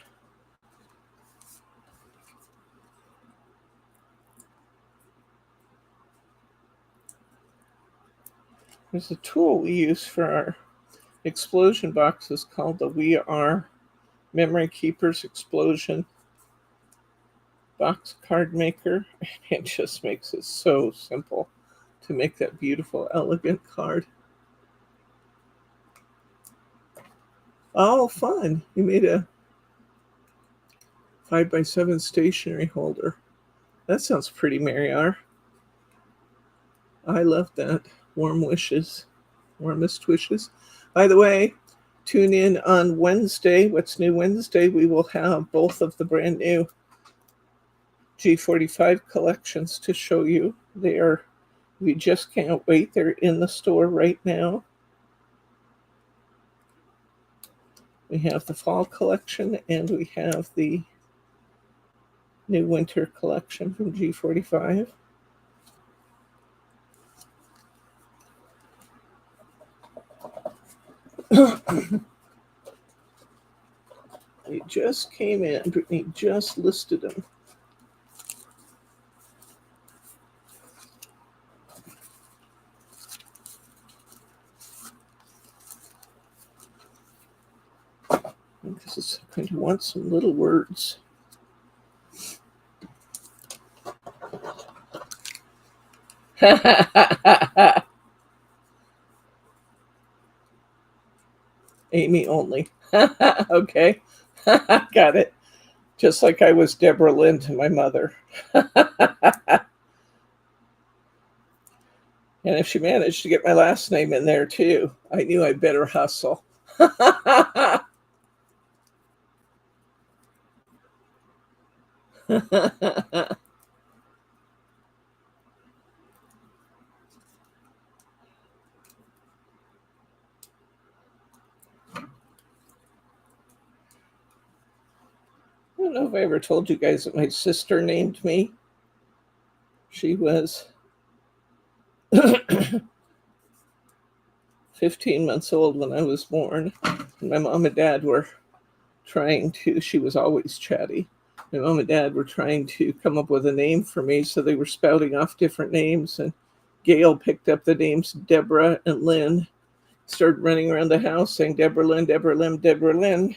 There's a tool we use for our explosion boxes called the We Are Memory Keepers Explosion Box Card Maker. It just makes it so simple to make that beautiful, elegant card. Oh, fun. You made a 5x7 stationery holder. That sounds pretty, Mary R. I love that. Warm wishes. Warmest wishes. By the way, tune in on Wednesday. What's New Wednesday? We will have both of the brand new G45 collections to show you. We just can't wait. They're in the store right now. We have the fall collection and we have the new winter collection from G45. They just came in. Brittany just listed them. This is going to want some little words. Amy only. Okay. Got it. Just like I was Deborah Lynn to my mother. And if she managed to get my last name in there too, I knew I'd better hustle. I don't know if I ever told you guys that my sister named me. She was 15 months old when I was born. And my mom and dad were she was always chatty. My mom and dad were trying to come up with a name for me, so they were spouting off different names. And Gail picked up the names Deborah and Lynn, started running around the house saying, Deborah Lynn, Deborah Lynn, Deborah Lynn.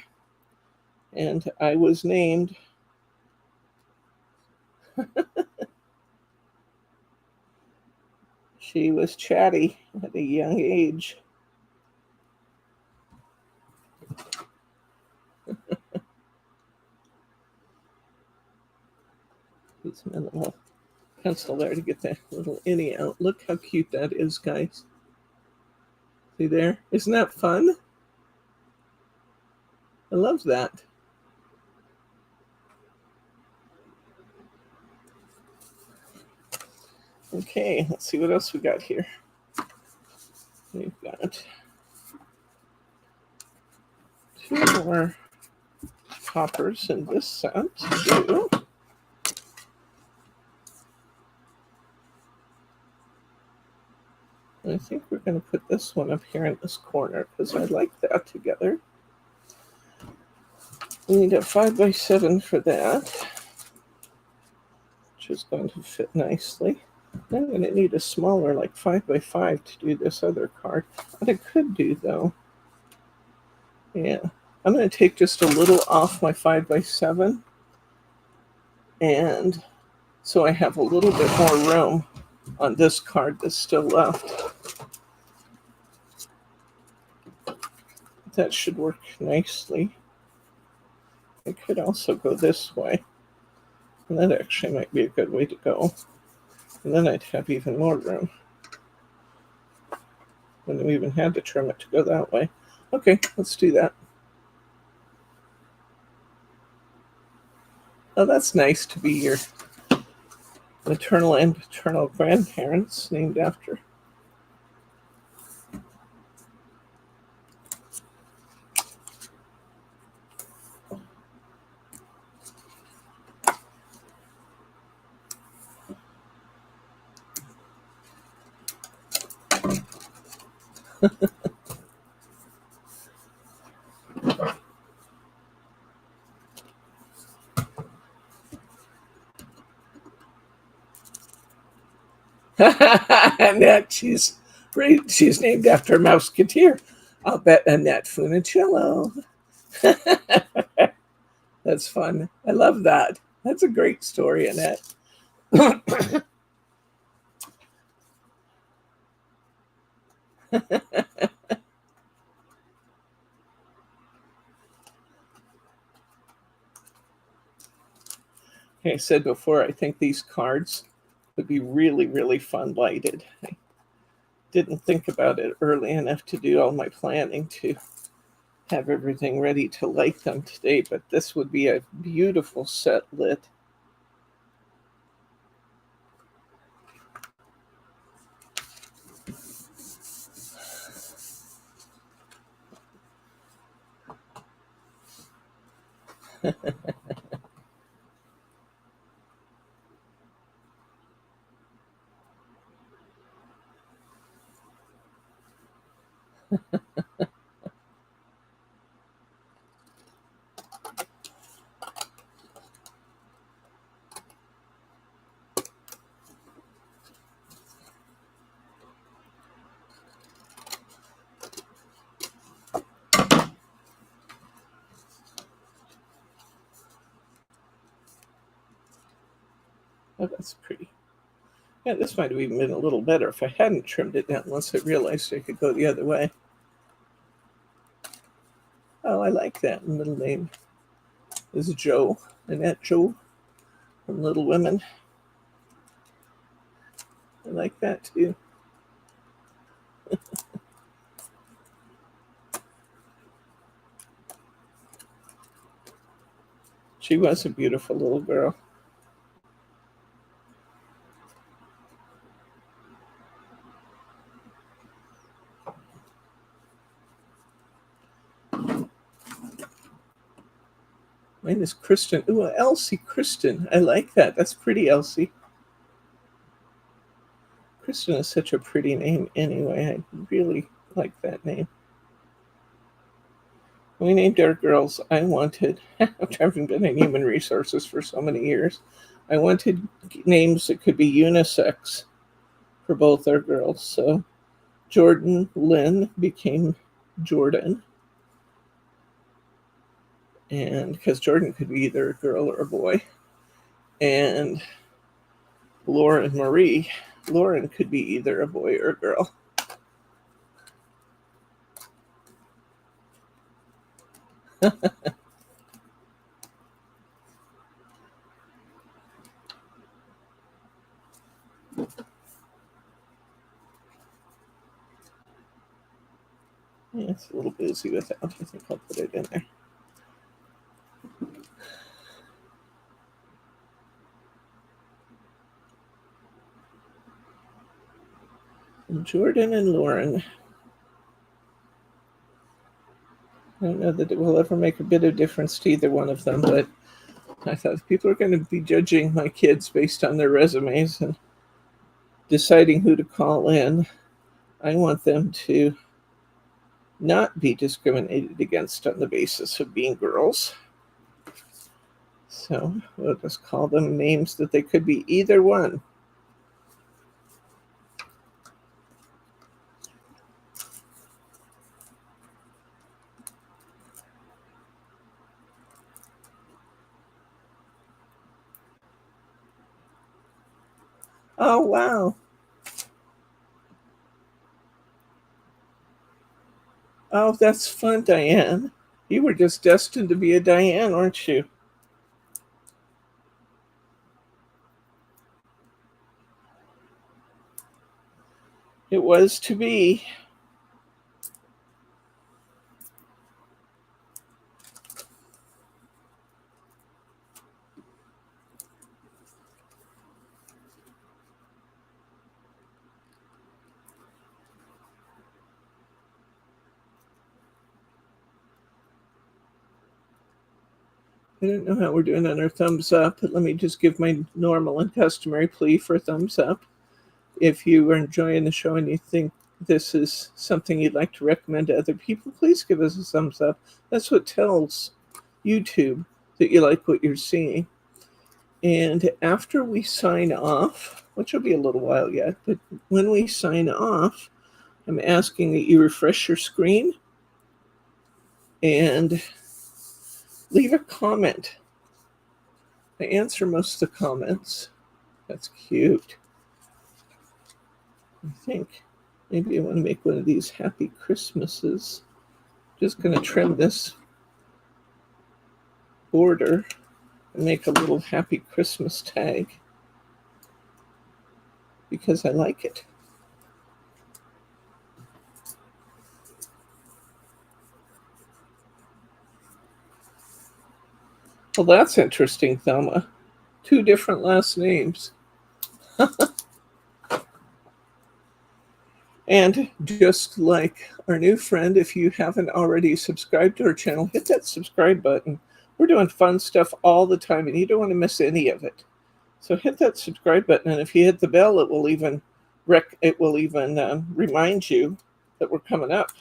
And I was named. She was chatty at a young age. Use my little pencil there to get that little innie out. Look how cute that is, guys. See there? Isn't that fun? I love that. Okay, let's see what else we got here. We've got 2 more toppers in this set too. I think we're going to put this one up here in this corner because I like that together. We need a 5x7 for that, which is going to fit nicely. I'm going to need a smaller, like 5x5 to do this other card. What I could do, though, yeah, I'm going to take just a little off my 5x7, and so I have a little bit more room on this card that's still left. That should work nicely. I could also go this way, and that actually might be a good way to go. And then I'd have even more room. Wouldn't have even had to trim it to go that way. Okay, let's do that. Oh, that's nice to be your maternal and paternal grandparents named after. Annette, she's named after a Mouseketeer. I'll bet Annette Funicello. That's fun. I love that. That's a great story, Annette. I said before, I think these cards would be really, really fun lighted. I didn't think about it early enough to do all my planning to have everything ready to light them today, but this would be a beautiful set lit. Oh, that's pretty. Yeah, this might have even been a little better if I hadn't trimmed it down once I realized I could go the other way. Oh, I like that middle name. This is Joe, Annette Joe from Little Women. I like that too. She was a beautiful little girl. Mine is Kristen. Ooh, Elsie Kristen. I like that. That's pretty, Elsie. Kristen is such a pretty name anyway. I really like that name. When we named our girls, I wanted, after having been in human resources for so many years, I wanted names that could be unisex for both our girls. So Jordan Lynn became Jordan. And because Jordan could be either a girl or a boy. And Laura and Marie, Lauren could be either a boy or a girl. Yeah, it's a little busy without. I think I'll put it in there. Jordan and Lauren. I don't know that it will ever make a bit of difference to either one of them, but I thought people are going to be judging my kids based on their resumes and deciding who to call in. I want them to not be discriminated against on the basis of being girls. So we'll just call them names that they could be either one. Oh, wow. Oh, that's fun, Diane. You were just destined to be a Diane, weren't you? It was to be. I don't know how we're doing on our thumbs up, but let me just give my normal and customary plea for a thumbs up. If you are enjoying the show and you think this is something you'd like to recommend to other people, please give us a thumbs up. That's what tells YouTube that you like what you're seeing. And after we sign off, which will be a little while yet, but when we sign off, I'm asking that you refresh your screen and leave a comment. I answer most of the comments. That's cute. I think maybe I want to make one of these Happy Christmases. Just going to trim this border and make a little Happy Christmas tag because I like it. Well, that's interesting, Thelma. 2 different last names. And just like our new friend, if you haven't already subscribed to our channel, hit that subscribe button. We're doing fun stuff all the time, and you don't want to miss any of it. So hit that subscribe button, and if you hit the bell, it will even remind you that we're coming up.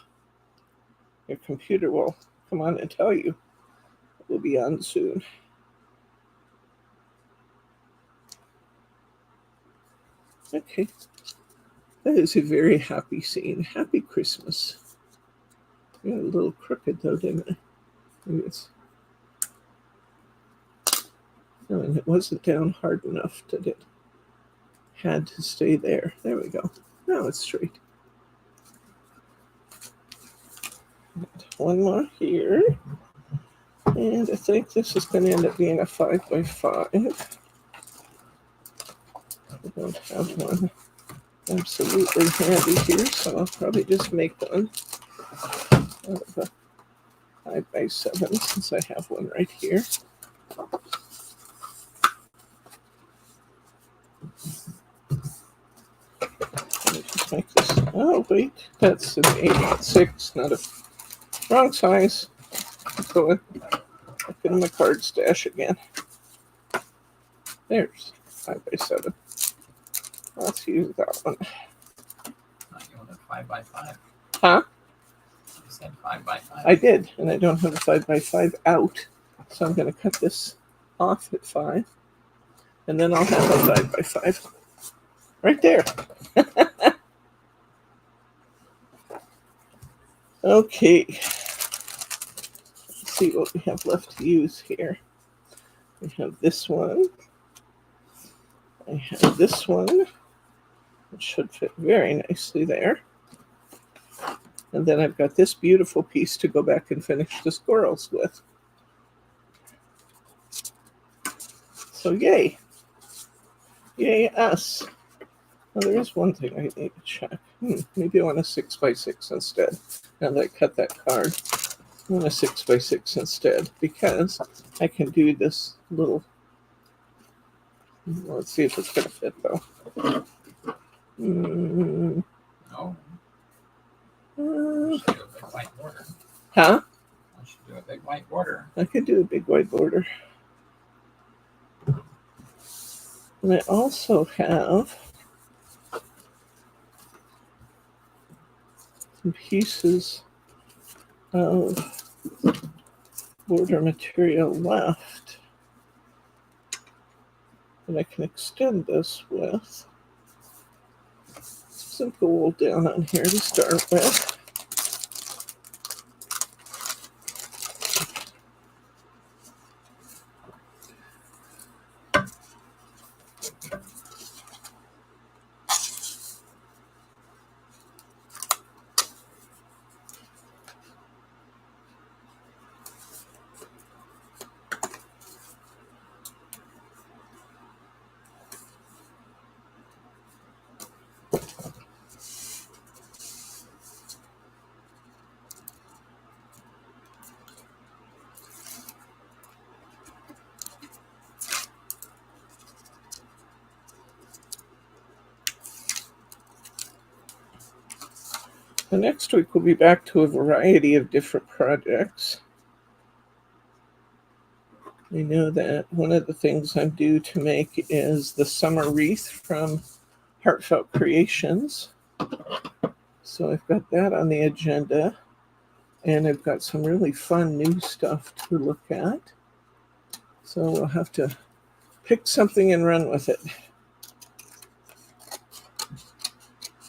Your computer will come on and tell you we'll be on soon. Okay. That is a very happy scene. Happy Christmas. I got a little crooked though, didn't I? Maybe it's... No, and it wasn't down hard enough that it had to stay there. There we go. Now it's straight. And one more here. And I think this is going to end up being a 5x5. I don't have one absolutely handy here, so I'll probably just make one out of a 5x7 since I have one right here. Let me just make this. Oh, wait, that's an 8x6, not a wrong size. So I put in my card stash again. There's 5x7. Let's use that one. You wanted 5x5. Huh? You said 5x5. I did, and I don't have a 5x5 out. So I'm going to cut this off at 5. And then I'll have a 5x5 right there. Okay. Let's see what we have left to use here. We have this one. I have this one. It should fit very nicely there. And then I've got this beautiful piece to go back and finish the squirrels with. So yay. Yay us. Well, there is one thing I need to check. Maybe I want a 6x6 instead. Now that I cut that card, I want a 6x6 instead because I can do this little... Let's see if it's going to fit though. No. You should do a big white border. Huh? I should do a big white border. I could do a big white border. And I also have some pieces of border material left that I can extend this with. Some gold down on here to start with. The next week we'll be back to a variety of different projects. I know that one of the things I'm due to make is the summer wreath from Heartfelt Creations. So I've got that on the agenda, and I've got some really fun new stuff to look at. So we'll have to pick something and run with it.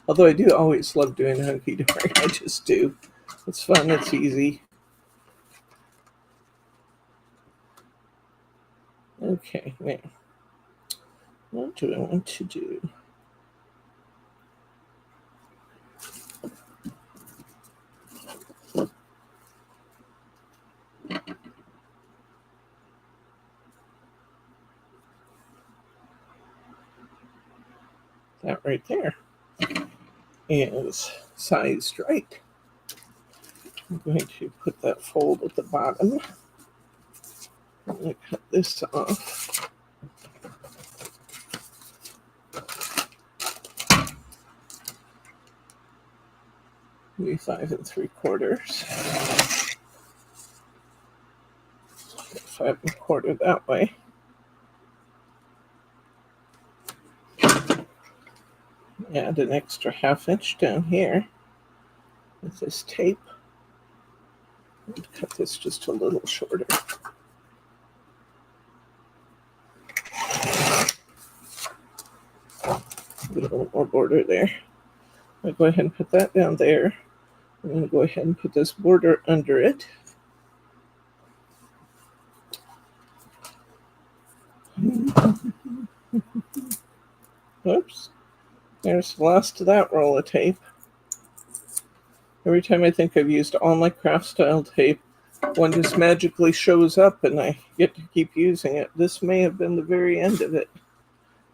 Although I do always love doing Hunkydory, I just do. It's fun, it's easy. Okay, now, what do I want to do? That right there is sized right. I'm going to put that fold at the bottom. I'm going to cut this off. Maybe 5 3/4. 5 1/4 that way. Add an extra 1/2 inch down here with this tape. And cut this just a little shorter. Get a little more border there. I'll go ahead and put that down there. I'm going to go ahead and put this border under it. Oops. There's the last of that roll of tape. Every time I think I've used all my craft style tape, one just magically shows up and I get to keep using it. This may have been the very end of it.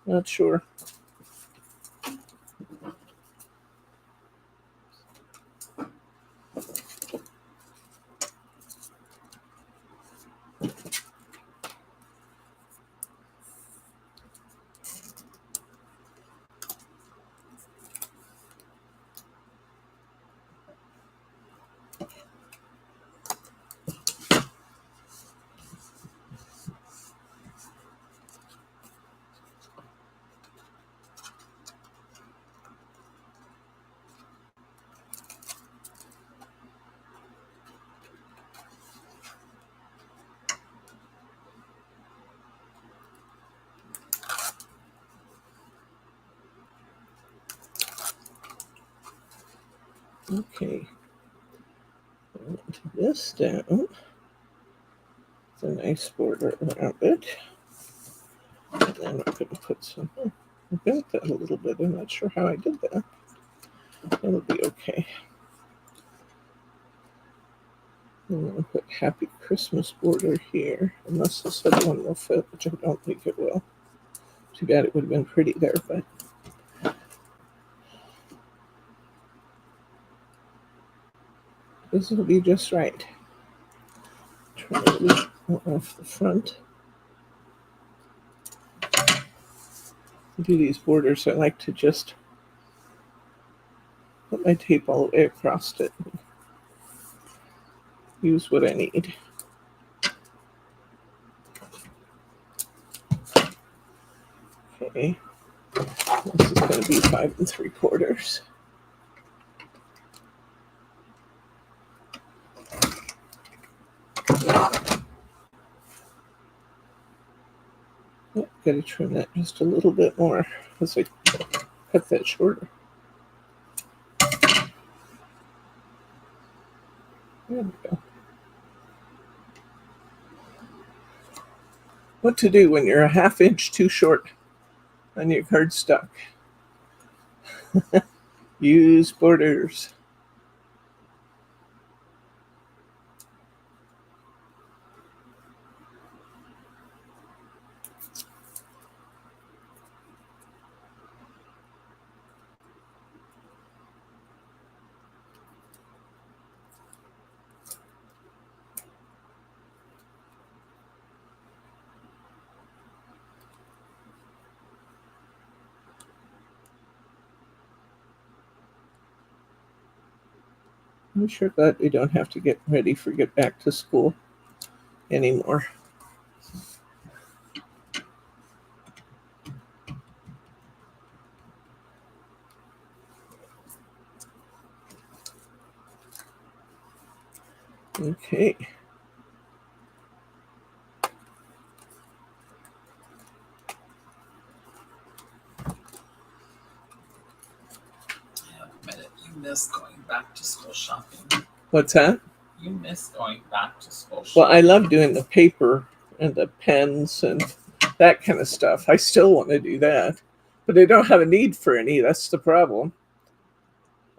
Not sure. Okay, this down. It's a nice border around it. And then I'm going to put some. I bent that a little bit. I'm not sure how I did that. It'll be okay. I'm going to put Happy Christmas border here, unless this other one will fit, which I don't think it will. Too bad, it would have been pretty there, but. This will be just right. Try to leave off the front. Do these borders, I like to just put my tape all the way across it. Use what I need. Okay, this is going to be 5 3/4. Oh, gotta trim that just a little bit more as I cut that shorter. There we go. What to do when you're a ½ inch too short on your cardstock? Use borders. I'm sure glad we don't have to get ready for get back to school anymore. Okay. I admit it, you miss going back to school shopping. What's that? You miss going back to school Well, shopping. I love doing the paper and the pens and that kind of stuff. I still want to do that, but I don't have a need for any. That's the problem.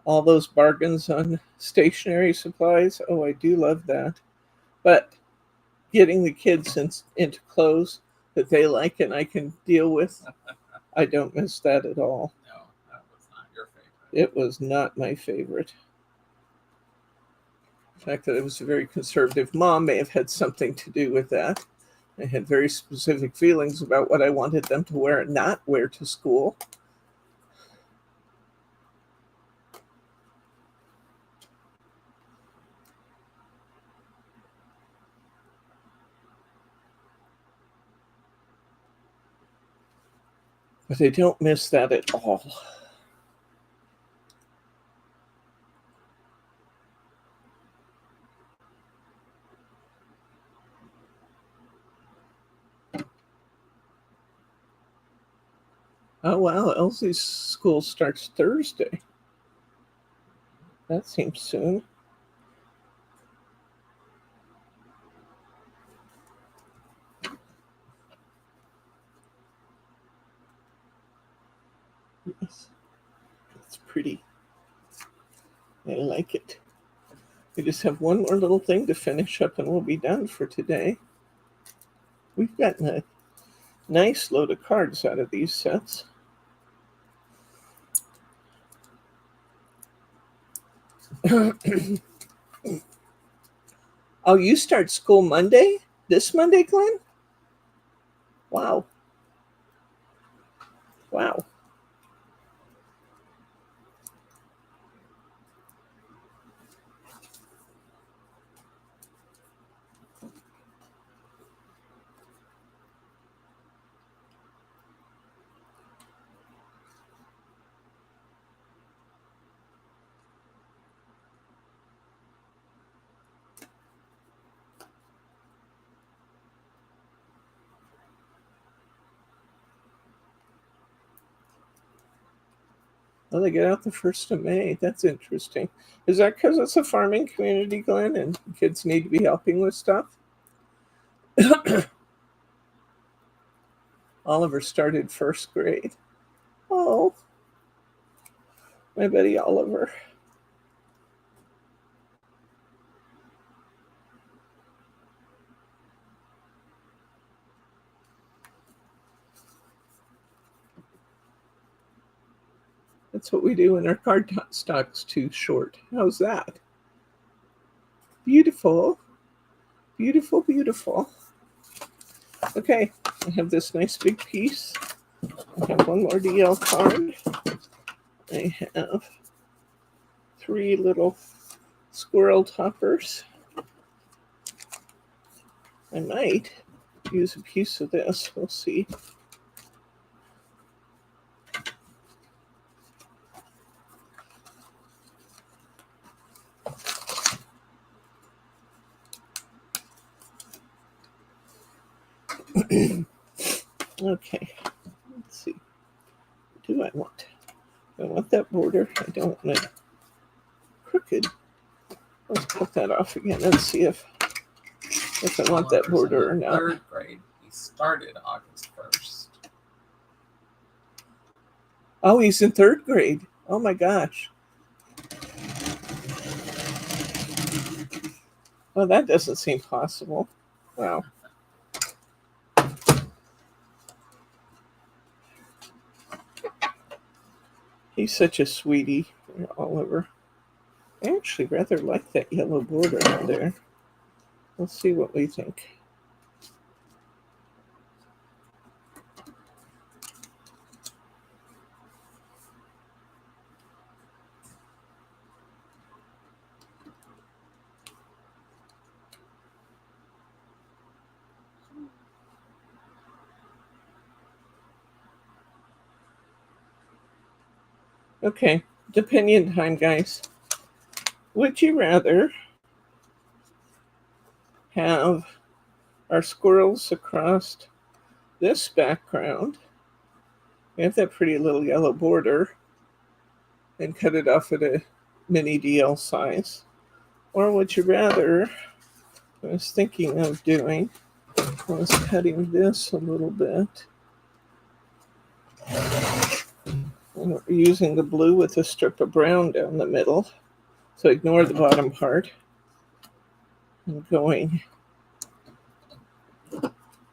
All those bargains on stationery supplies. Oh, I do love that. But getting the kids into clothes that they like and I can deal with, I don't miss that at all. No, that was not your favorite. It was not my favorite. The fact that I was a very conservative mom may have had something to do with that. I had very specific feelings about what I wanted them to wear and not wear to school. But I don't miss that at all. Oh, wow. Elsie's school starts Thursday. That seems soon. Yes. It's pretty. I like it. We just have one more little thing to finish up and we'll be done for today. We've gotten a nice load of cards out of these sets. Oh, you start school Monday? This Monday, Glenn? Wow. Wow. Oh, they get out the 1st of May. That's interesting. Is that because it's a farming community, Glenn, and kids need to be helping with stuff? Oliver started 1st grade. Oh, my buddy Oliver. That's what we do when our card stock's too short. How's that? Beautiful. Beautiful, beautiful. Okay, I have this nice big piece. I have one more DL card. I have 3 little squirrel toppers. I might use a piece of this. We'll see. Okay, let's see. What do I want? I want that border. I don't want it crooked. Let's put that off again and see if I want that border or not. Third grade. He started August 1st. Oh, he's in third grade. Oh my gosh. Well, that doesn't seem possible. Wow. He's such a sweetie, Oliver. I actually rather like that yellow border on there. Let's see what we think. Okay, opinion time, guys. Would you rather have our squirrels across this background? We have that pretty little yellow border and cut it off at a mini DL size. Or would you rather, I was thinking of doing, I was cutting this a little bit. And we're using the blue with a strip of brown down the middle. So ignore the bottom part. I'm going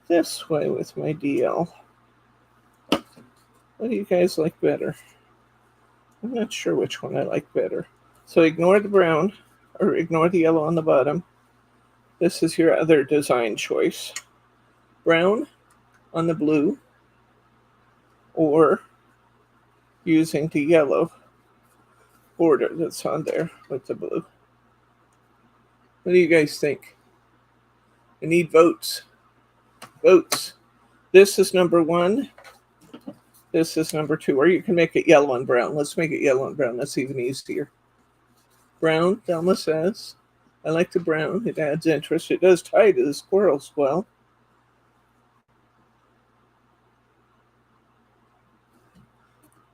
this way with my DL. What do you guys like better? I'm not sure which one I like better. So ignore the brown, or ignore the yellow on the bottom. This is your other design choice. Brown on the blue, or using the yellow border that's on there with the blue. What do you guys think? I need votes. Votes. This is number 1. This is number 2. Or you can make it yellow and brown. Let's make it yellow and brown. That's even easier. Brown, Thelma says. I like the brown. It adds interest. It does tie to the squirrels well.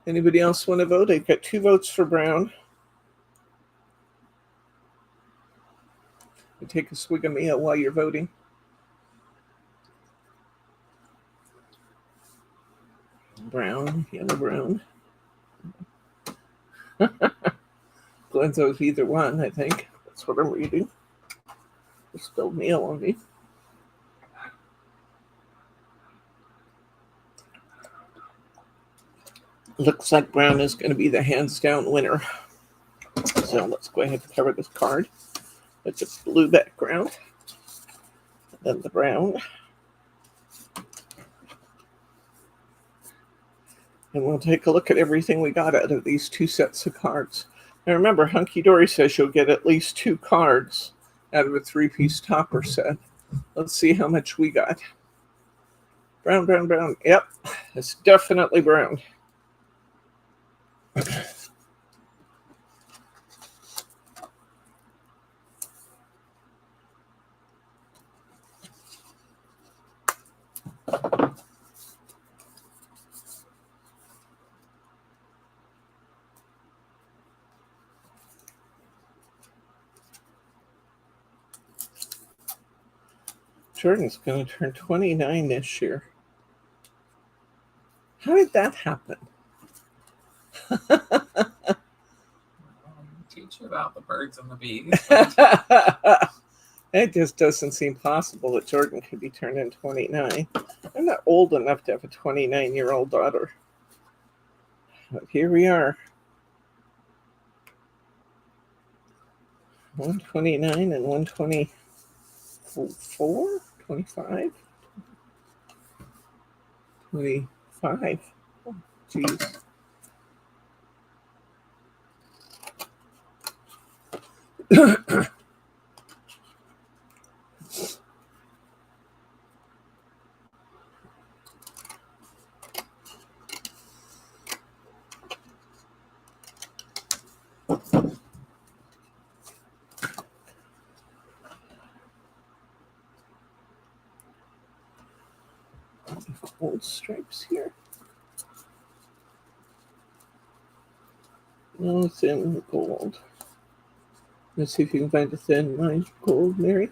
Anybody else want to vote? I've got 2 votes for brown. You take a swig of meal while you're voting. Brown, yellow, brown. Glenzo's either one, I think. That's what I'm reading. They spilled meal on me. Looks like brown is going to be the hands down winner. So let's go ahead and cover this card with the blue background. And then the brown. And we'll take a look at everything we got out of these 2 sets of cards. Now remember, Hunkydory says you'll get at least 2 cards out of a 3-piece topper set. Let's see how much we got. Brown, brown, brown. Yep, it's definitely brown. Jordan's going to turn 29 this year. How did that happen? Teach you about the birds and the bees. It just doesn't seem possible that Jordan could be turning 29. I'm not old enough to have a 29-year-old daughter. But here we are. 129 and 124? 25? 25. Oh, geez. old stripes here. No thin gold. Let's see if you can find a thin line gold, Mary.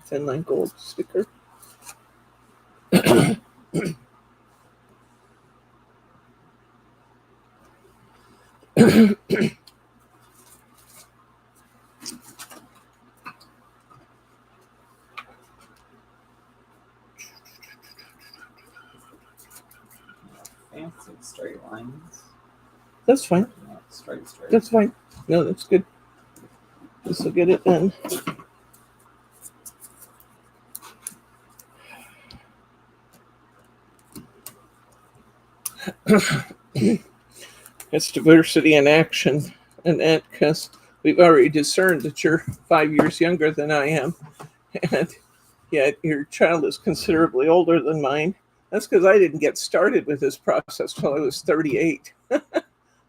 Thin line gold sticker. Fancy straight lines. That's fine. Not straight. That's fine. No, that's good. This will get it done. It's diversity in action, and that because we've already discerned that you're 5 years younger than I am, and yet your child is considerably older than mine. That's because I didn't get started with this process till I was 38. I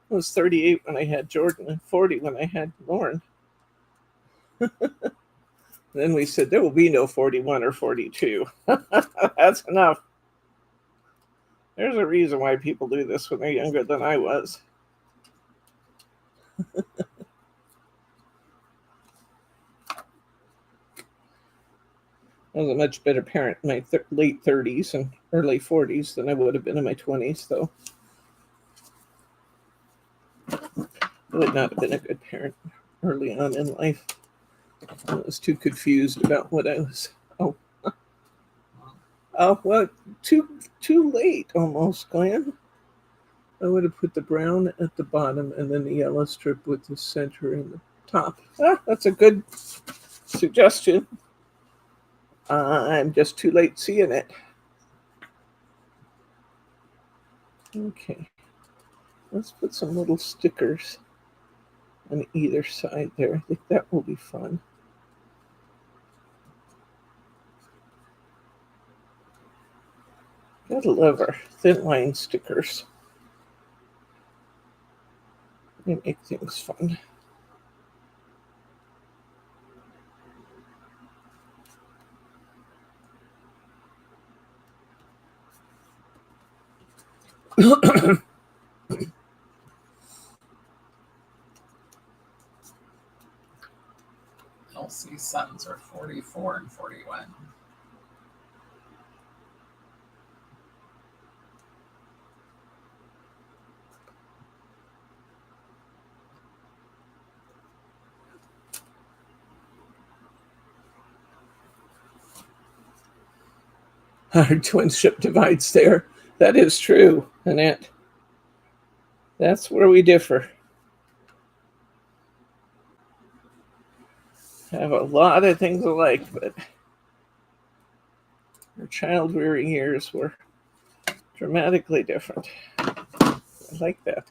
was 38 when I had Jordan and 40 when I had Lauren. Then we said there will be no 41 or 42. That's enough. There's a reason why people do this when they're younger than I was. I was a much better parent in my late 30s and early 40s than I would have been in my 20s, though. I would not have been a good parent early on in life. I was too confused about what I was. Oh, well, too late almost, Glenn. I would have put the brown at the bottom and then the yellow strip with the center in the top. That's a good suggestion. I'm just too late seeing it. Okay. Let's put some little stickers on either side there. I think that will be fun. Gotta love our thin line stickers. They make things fun. Elsie's sons are 44 and 41. Our twinship divides there. That is true, Annette. That's where we differ. Have a lot of things alike, but our child-rearing years were dramatically different. I like that.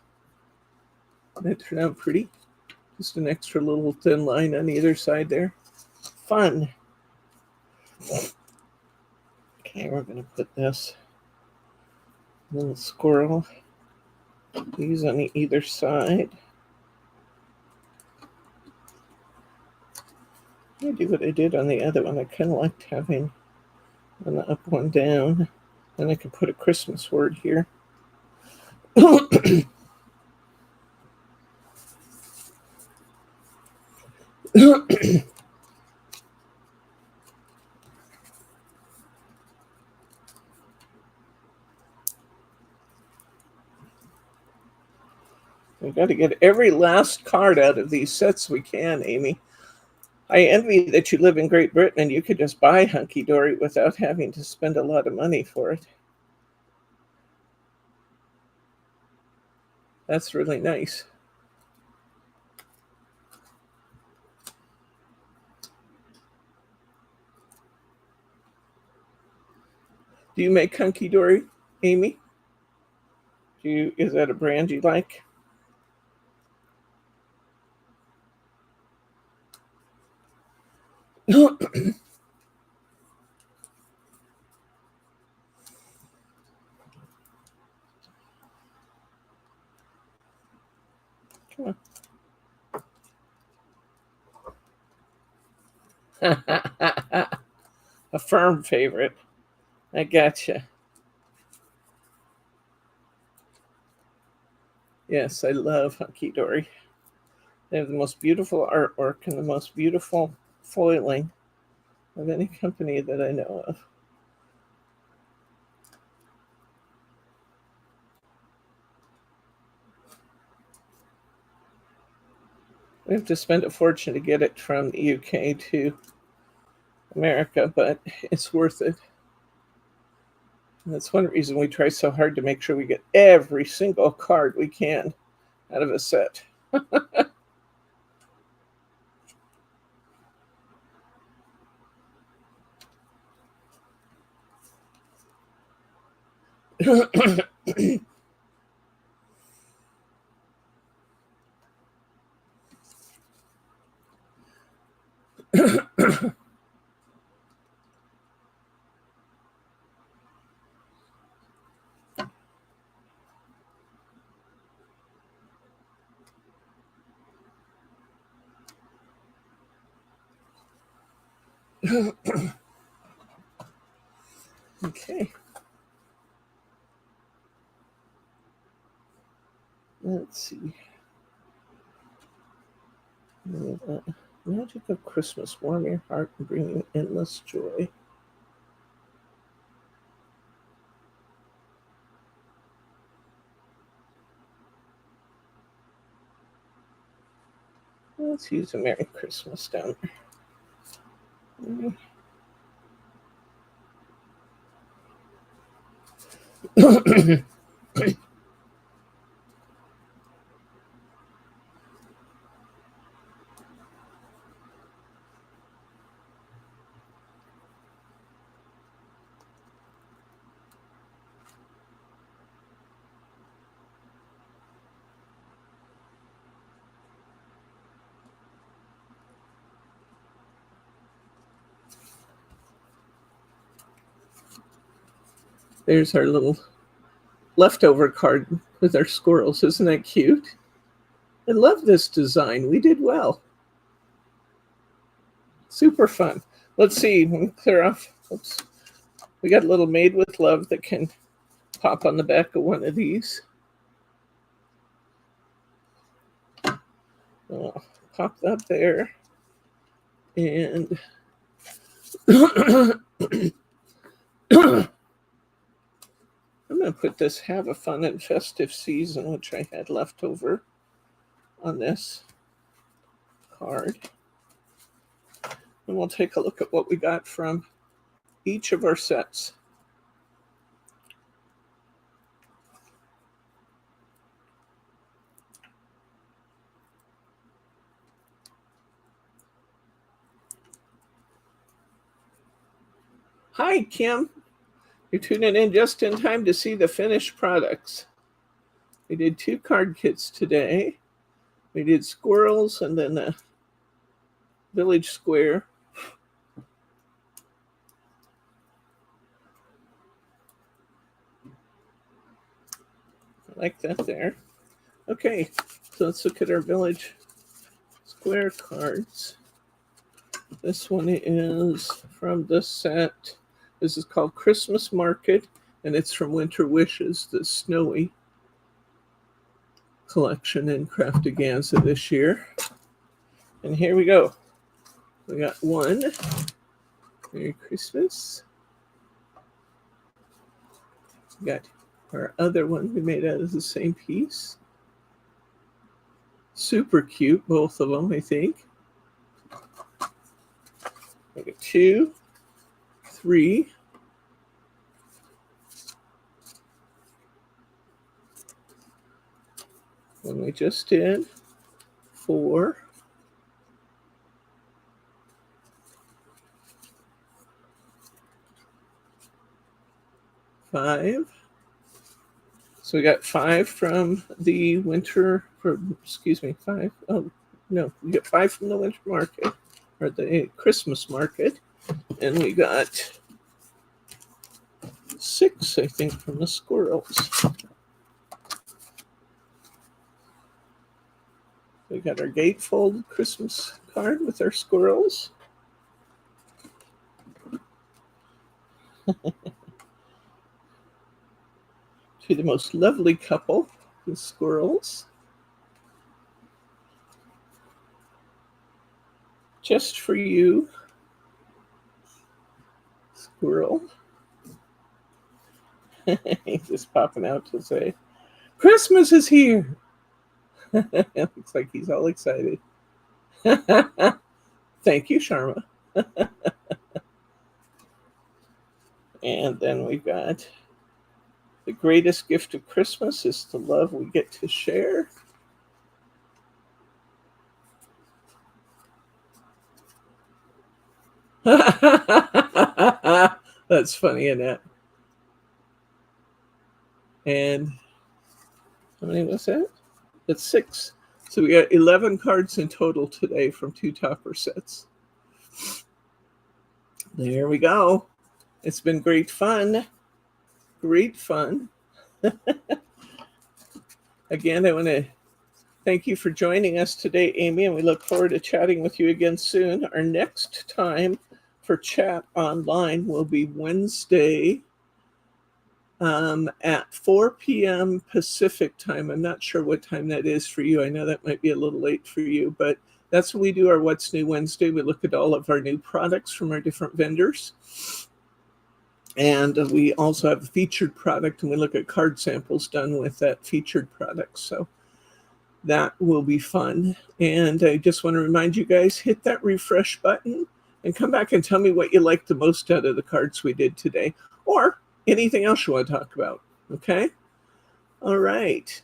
That turned out pretty. Just an extra little thin line on either side there. Fun. Okay, we're going to put this little squirrel. These on either side. I do what I did on the other one. I kind of liked having one up, one down. Then I could put a Christmas word here. We've got to get every last card out of these sets we can, Amy. I envy that you live in Great Britain and you could just buy Hunkydory without having to spend a lot of money for it. That's really nice. Do you make Hunkydory, Amy? Is that a brand you like? Come on. A firm favorite. I gotcha. Yes, I love Hunkydory. They have the most beautiful artwork and the most beautiful foiling of any company that I know of. We have to spend a fortune to get it from the UK to America, but it's worth it. And that's one reason we try so hard to make sure we get every single card we can out of a set. Okay. Let's see. Magic of Christmas, warm your heart and bring you endless joy. Let's use a Merry Christmas down there. There's our little leftover card with our squirrels. Isn't that cute? I love this design. We did well. Super fun. Let's see. Let me clear off. Oops. We got a little Made with Love that can pop on the back of one of these. I'll pop that there. And I'm going to put this Have a Fun and Festive Season, which I had left over on this card. And we'll take a look at what we got from each of our sets. Hi, Kim. You're tuning in just in time to see the finished products. We did 2 card kits today. We did squirrels and then the village square. I like that there. Okay, so let's look at our village square cards. This one is from this set. This is called Christmas Market, and it's from Winter Wishes, the snowy collection in Craftaganza this year. And here we go. We got one. Merry Christmas. We got our other one we made out of the same piece. Super cute, both of them, I think. We got 2, 3. One we just did. 4. 5. So we got 5 from the winter, excuse me, 5. Oh, no, we got 5 from the winter market, or the Christmas market. And we got 6, I think, from the squirrels. We got our gatefold Christmas card with our squirrels. To the most lovely couple The squirrels. Just for you, squirrel. He's just popping out to say, Christmas is here. Looks like he's all excited. Thank you, Sharma. And then we've got the greatest gift of Christmas is the love we get to share. That's funny, Annette. And how many was that? That's 6. So we got 11 cards in total today from 2 topper sets. There we go. It's been great fun. Great fun. Again, I want to thank you for joining us today, Amy, and we look forward to chatting with you again soon. Our next time for chat online will be Wednesday at 4 p.m. Pacific time. I'm not sure what time that is for you. I know that might be a little late for you, but that's when we do our What's New Wednesday. We look at all of our new products from our different vendors. And we also have a featured product, and we look at card samples done with that featured product. So that will be fun. And I just want to remind you guys, hit that refresh button and come back and tell me what you liked the most out of the cards we did today, or anything else you want to talk about. Okay? All right.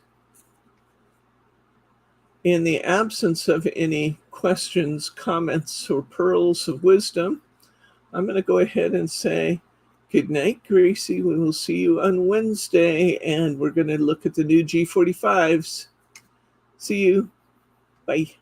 In the absence of any questions, comments, or pearls of wisdom, I'm going to go ahead and say, good night, Gracie. We will see you on Wednesday, and we're going to look at the new G45s. See you. Bye.